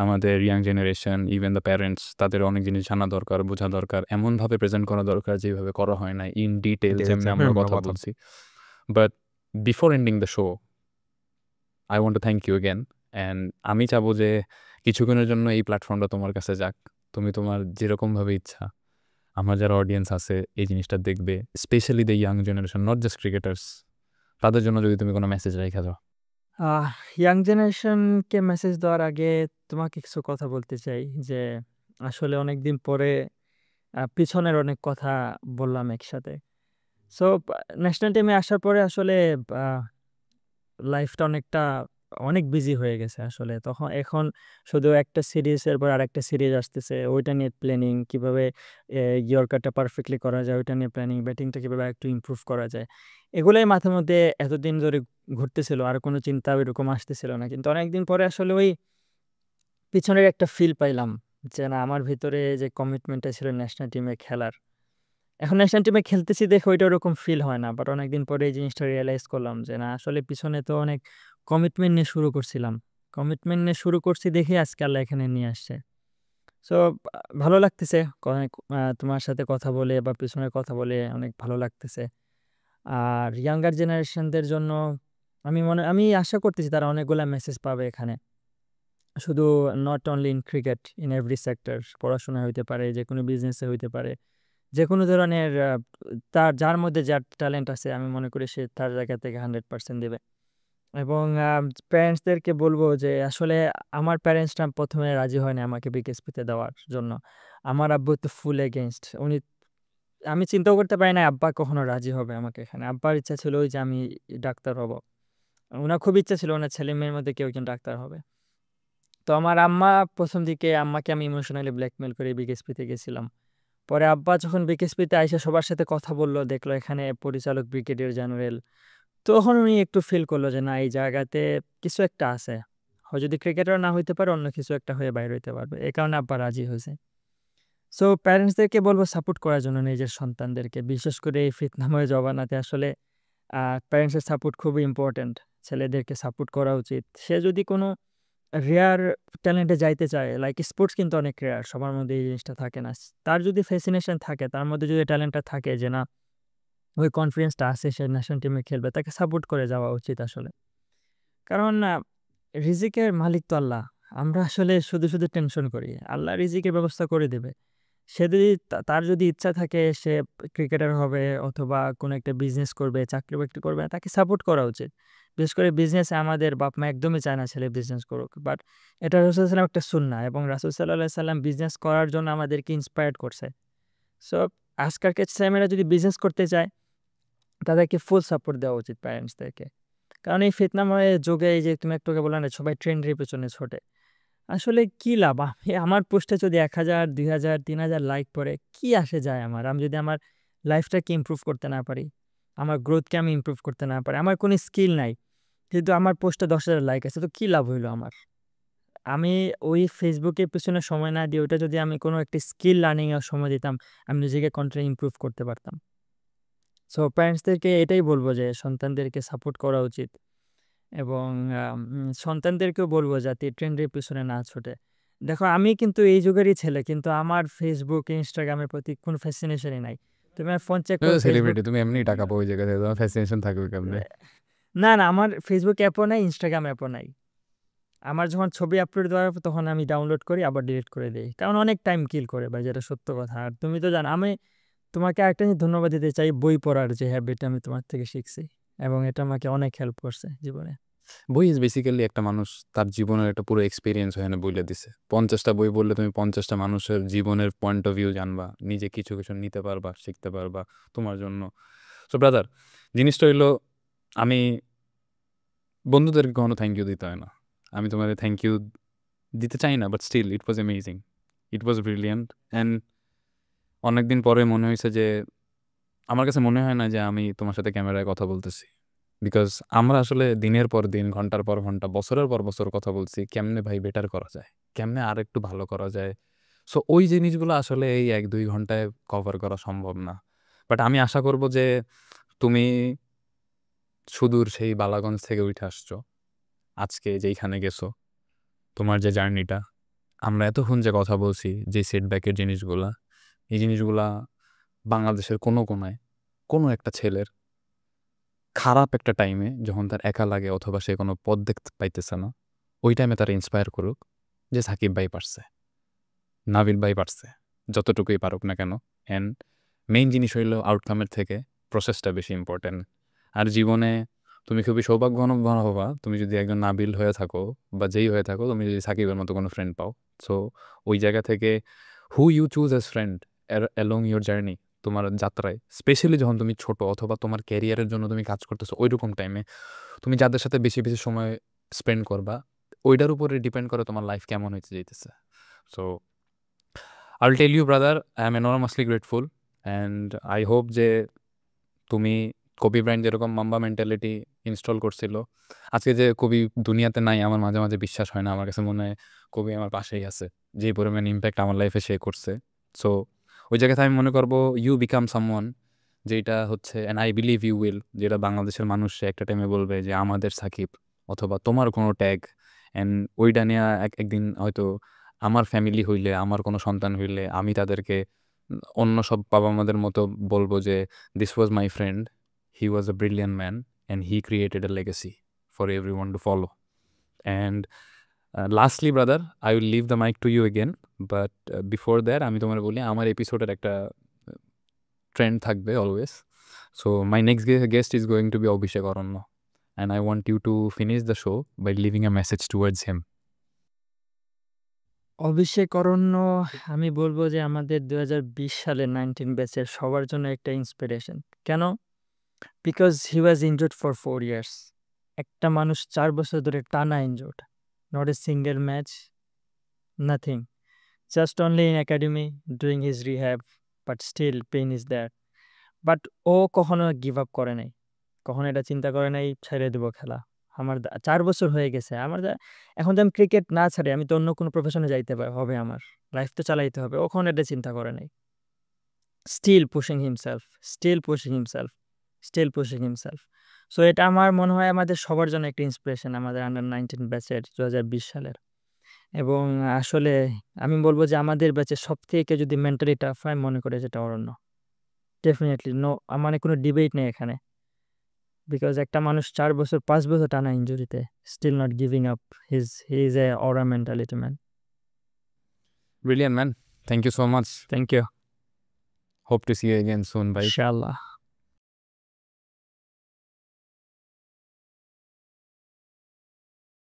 আমাদের young generation, even the parents, তাদের অনেক জিনিস জানা দরকার, বোঝা দরকার, এমনভাবে প্রেজেন্ট করা দরকার যেভাবে করা হয় না, ইন ডিটেল যেমনি আমরা কথা বলছি। But before ending the show, I want to thank you again, and আমি চাবো যে কিছুক্ষণের জন্য এই প্ল্যাটফর্মটা তোমার কাছে যাক, তুমি তোমার যেরকমভাবে ইচ্ছা, আমার যারা অডিয়েন্স আছে এই জিনিসটা দেখবে, specially the young generation, not just cricketers, তাদের জন্য যদি তুমি কোনো মেসেজ রেখে দাও। ইয়াং জেনারেশনকে মেসেজ দেওয়ার আগে তোমাকে কিছু কথা বলতে চাই, যে আসলে অনেক দিন পরে পিছনের অনেক কথা বললাম একসাথে। সো ন্যাশনাল টিমে আসার পরে আসলে লাইফটা অনেক বিজি হয়ে গেছে আসলে। তখন এখন শুধু একটা সিরিজের পর আরেকটা সিরিজ আসতেছে, ওইটা নিয়ে প্ল্যানিং, কিভাবে ইয়র্কারটা পারফেক্টলি করা যায় ওইটা নিয়ে প্ল্যানিং, ব্যাটিংটা কিভাবে একটু ইমপ্রুভ করা যায়, এগুলোই মাথার মধ্যে এতদিন ধরে ঘুরতেছিল, আর কোনো চিন্তা ওইরকম আসতেছিল না। কিন্তু অনেকদিন পরে আসলে ওই পিছনের একটা ফিল পাইলাম, যে না, আমার ভিতরে যে কমিটমেন্টটা ছিল ন্যাশনাল টিমে খেলার, এখন ন্যাশনাল টিমে খেলতেছি দেখে ওইটা ওরকম ফিল হয় না। বাট অনেকদিন পরে এই জিনিসটা রিয়েলাইজ করলাম যে না, আসলে পিছনে তো অনেক কমিটমেন্ট নিয়ে শুরু করছিলাম, কমিটমেন্ট নিয়ে শুরু করছি দেখে আজকে আল্লাহ এখানে নিয়ে আসছে। সো ভালো লাগতেছে অনেক, তোমার সাথে কথা বলে বা পিছনের কথা বলে অনেক ভালো লাগতেছে। আর ইয়াঙ্গার জেনারেশনদের জন্য আমি আশা করতেছি তারা অনেকগুলা মেসেজ পাবে এখানে, শুধু not only in cricket, in every sector, পড়াশোনা হইতে পারে, যে কোনো বিজনেসে হইতে পারে, যে কোনো ধরনের যার মধ্যে যার ট্যালেন্ট আছে আমি মনে করি সে তার জায়গা থেকে 100% দেবে। এবং প্যারেন্টসদেরকে বলবো যে আসলে আমার প্যারেন্টসরা ১ম এ রাজি হয়নি আমাকে বিকেএসপিতে দেওয়ার জন্য। আমার আব্বু তো ফুল এগেইনস্ট। আমি চিন্তাও করতে পারি নাই আব্বা কখনো রাজি হবে আমাকে এখানে। আব্বার ইচ্ছা ছিল ওই যে আমি ডাক্তার হব। উনার খুব ইচ্ছা ছিল উনার ছেলে-মেয়ের মধ্যে কেউ একজন ডাক্তার হবে। তো আমার আম্মা ১ম দিকে আম্মাকে আমি ইমোশনালি ব্ল্যাকমেইল করে বিকেএসপিতে গেছিলাম। পরে আব্বা যখন বিকেএসপিতে আইসা সবার সাথে কথা বলল, দেখলো এখানে পরিচালক ব্রিগেডিয়ার জেনারেল। তখন উনি একটু ফিল করলো যে না এই জায়গাতে কিছু একটা আছে। হয় যদি ক্রিকেটার না হইতে পারে অন্য কিছু একটা হয়ে বাইর হইতে পারবে। এই কারণে আব্বা রাজি হইছে। সো প্যারেন্টসদেরকে বলব সাপোর্ট করার জন্য নিজের সন্তানদেরকে। বিশেষ করে এই ফিতনাময় জমানাতে আসলে প্যারেন্টসের সাপোর্ট খুবই ইম্পোর্টেন্ট। ছেলেদেরকে সাপোর্ট করা উচিত। সে যদি কোনো রেয়ার ট্যালেন্টে যাইতে চায়, লাইক স্পোর্টস কিন্তু অনেক রেয়ার। সবার মধ্যে এই জিনিসটা থাকে না। তার যদি ফ্যাসিনেশন থাকে, তার মধ্যে যদি ট্যালেন্টটা থাকে যে না ওই কনফিডেন্সটা আছে সে ন্যাশনাল টিমে খেলবে, তাকে সাপোর্ট করে যাওয়া উচিত আসলে। কারণ রিজিকের মালিক তো আল্লাহ। আমরা আসলে শুধু টেনশন করি। আল্লাহ রিজিকের ব্যবস্থা করে দেবে। সে যদি তার যদি ইচ্ছা থাকে সে ক্রিকেটার হবে অথবা কোনো একটা বিজনেস করবে, চাকরি-বাকরি করবে, তাকে সাপোর্ট করা উচিত। বিশেষ করে বিজনেসে আমাদের বাপ-মা একদমই চায় না ছেলে বিজনেস করুক। বাট এটা রাসূল সাল্লাল্লাহু আলাইহি ওয়াসাল্লাম একটা সুন্নাহ এবং রাসূল সাল্লাল্লাহু আলাইহি ওয়াসাল্লাম বিজনেস করার জন্য আমাদেরকে ইন্সপায়ার্ড করছে। সো আজকালকার ছেলেমেয়েরা যদি বিজনেস করতে চায়, তাদেরকে ফুল সাপোর্ট দেওয়া উচিত প্যারেন্টসদেরকে। কারণ এই ফিতনাময় যুগে এই যে তুমি একটু আগে বললে না সবাই ট্রেন্ডের পেছনে ছোটে। আসলে কি লাভ? আমার পোস্টে যদি ১,০০০, ২,০০০, ৩,০০০ লাইক পড়ে, কি আসে যায় আমার? আমি যদি আমার লাইফটাকে ইমপ্রুভ করতে না পারি, আমার গ্রোথকে আমি ইমপ্রুভ করতে না পারি, আমার কোনো স্কিল নাই। কিন্তু আমার পোস্টে ১০,০০০ লাইক আছে, তো কি লাভ হইলো আমার? আমি ওই ফেসবুকের পেছনে সময় না দিয়ে ওইটা যদি আমি কোনো একটা স্কিল লার্নিং এর সময় দিতাম, আমি নিজেকে কন্টিনিউ ইমপ্রুভ করতে পারতাম। সো প্যারেন্টসদেরকে এটাই বলব যে সন্তানদেরকে সাপোর্ট করা উচিত এবং সন্তানদেরকেও বলব যাতে ট্রেন্ডের পেছনে না ছোটে। দেখো আমি কিন্তু এই যুগেরই ছেলে কিন্তু আমার Facebook, Instagram এর প্রতি কোনো ফ্যাসিনেশনই নাই। তুমি আমার ফোন চেক তুমি করো তো Facebook সেলিব্রিটি, তুমি এমনিই টাকা পাও ওই জায়গা থেকে, তোমার ফ্যাসিনেশন থাকবে কেমনে? না, আমার Facebook অ্যাপও নাই, Instagram অ্যাপও নাই। আমার যখন ছবি আপলোড দেওয়ার তখন আমি ডাউনলোড করি আবার ডিলিট করে দেই। কারণ অনেক টাইম কিল করে ভাই যেটা সত্য কথা। আর তুমি তো জানো আমি তোমাকে আরেকটা জিনিস ধন্যবাদ দিতে চাই বই পড়ার যে হ্যাবিট আমি তোমার থেকে শিখছি এবং এটা আমাকে অনেক হেল্প করছে জীবনে। বই ইজ বেসিক্যালি একটা মানুষ তার জীবনের একটা পুরো এক্সপেরিয়েন্স ওখানে বইলে দিছে। ৫০টা বই বললে তুমি ৫০টা মানুষের জীবনের পয়েন্ট অফ ভিউ জানবা, নিজে কিছু নিতে পারবা, শিখতে পারবা তোমার জন্য। সো ব্রাদার, জিনিসটা হইলো আমি বন্ধুদেরকে কখনো থ্যাংক ইউ দিতে হয় না। আমি তোমাকে থ্যাংক ইউ দিতে চাই না, but still it was amazing, it was brilliant. And অনেকদিন পরে মনে হয়েছে যে আমার কাছে মনে হয় না যে আমি তোমার সাথে ক্যামেরায় কথা বলতেছি। বিকজ আমরা আসলে দিনের পর দিন, ঘন্টার পর ঘন্টা, বছরের পর বছর কথা বলছি কেমনে ভাই বেটার করা যায়, কেমনে আর একটু ভালো করা যায়। সো ওই জিনিসগুলো আসলে এই ১-২ ঘন্টায় কভার করা সম্ভব না। বাট আমি আশা করব যে তুমি সুদূর সেই বালাগঞ্জ থেকে উঠে আসছো, আজকে যেইখানে গেছো, তোমার যে জার্নিটা, আমরা এতক্ষণ যে কথা বলছি, যে সেটব্যাকের জিনিসগুলা, এই জিনিসগুলা বাংলাদেশের কোনো কোনায় কোনো একটা ছেলের খারাপ একটা টাইমে যখন তার একা লাগে অথবা সে কোনো পথ দেখতে পাইতেছে না, ওই টাইমে তারা ইন্সপায়ার করুক যে সাকিব ভাই পারছে, নাবিল ভাই পারছে, যতটুকুই পারুক না কেন। অ্যান্ড মেইন জিনিস হইল আউটকামের থেকে প্রসেসটা বেশি ইম্পর্ট্যান্ট। আর জীবনে তুমি খুবই সৌভাগ্যবান হবা তুমি যদি একজন নাবিল হয়ে থাকো বা যেই হয়ে থাকো, তুমি যদি সাকিবের মতো কোনো ফ্রেন্ড পাও। সো ওই জায়গা থেকে who you choose as friend along your journey, তোমার যাত্রায়, স্পেশালি যখন তুমি ছোট অথবা তোমার ক্যারিয়ারের জন্য তুমি কাজ করতেছো, ওইরকম টাইমে তুমি যাদের সাথে বেশি বেশি সময় স্পেন্ড করবা, ওইটার উপরে ডিপেন্ড করে তোমার লাইফ কেমন হইতে যাইতেছে। So I'll tell you brother, I am enormously grateful and I hope যে তুমি কবি ব্রায়ান্ট যেরকম মাম্বা মেন্টালিটি ইনস্টল করছিল, আজকে যে কবি দুনিয়াতে নাই আমার মাঝে মাঝে বিশ্বাস হয় না। আমার কাছে মনে হয় কবি আমার পাশেই আছে, যে পরিমাণ ইম্প্যাক্ট আমার লাইফে সে করছে। সো ওই জায়গাতে আমি মনে করবো ইউ বিকাম সামওয়ান, যেটা হচ্ছে and I believe you will, যেটা বাংলাদেশের মানুষ একটা টাইমে বলবে যে আমাদের সাকিব অথবা তোমার কোনো ট্যাগ। অ্যান্ড ওইটা নিয়ে একদিন হয়তো আমার ফ্যামিলি হইলে, আমার কোনো সন্তান হইলে আমি তাদেরকে অন্য সব বাবা মাদের মতো বলবো যে this was my friend, he was a brilliant man and he created a legacy for every one to follow. And lastly brother, I will leave the mic to you again, but before that আমি তোমার বলি আমার এপিসোডের একটা trend থাকবে always. So my next guest is going to be Abhishek Aranya, and I want you to finish the show by leaving a message towards him. অভিষেক অরণ্য আমি বলবো যে আমাদের 2020 সালের 19 ব্যাচের সবার জন্য একটা ইন্সপিরেশন। কেন? Because he was injured for 4 years. একটা মানুষ 4 বছর ধরে টানা injured, not a single match, nothing, just only in academy doing his rehab, but still pain is there. But ও কখনো গিভ আপ করে নাই, কখনো এটা চিন্তা করে নাই ছেড়ে দেবো খেলা। আমার 4 বছর হয়ে গেছে, এখন তো আমি ক্রিকেট না ছাড়ি, আমি তো অন্য কোনো প্রফেশনে যাইতে হবে, আমার লাইফ তো চালাইতে হবে। ওখানে এটা চিন্তা করে নাই, still pushing himself, still pushing himself, still pushing himself. So এটা আমার মনে হয় আমাদের সবার জন্য একটা ইন্সপিরেশন, আমাদের আন্ডার 19 ব্যাচের 2020 সালের। এবং আসলে আমি বলবো যে আমাদের ব্যাচের সব থেকে যদি মেন্টালি টাফ হয় মনে করে যেটা অরণ্য, ডেফিনেটলি নো, মানে কোনো ডিবেট নেই এখানে। বিকজ একটা মানুষ 4 বছর 5 বছর টানা ইনজুরিতে still not giving up, he is a aura mentality man. Brilliant, man. Thank you so much. Thank you, Hope to see you again soon, bye. ইনশাআল্লাহ।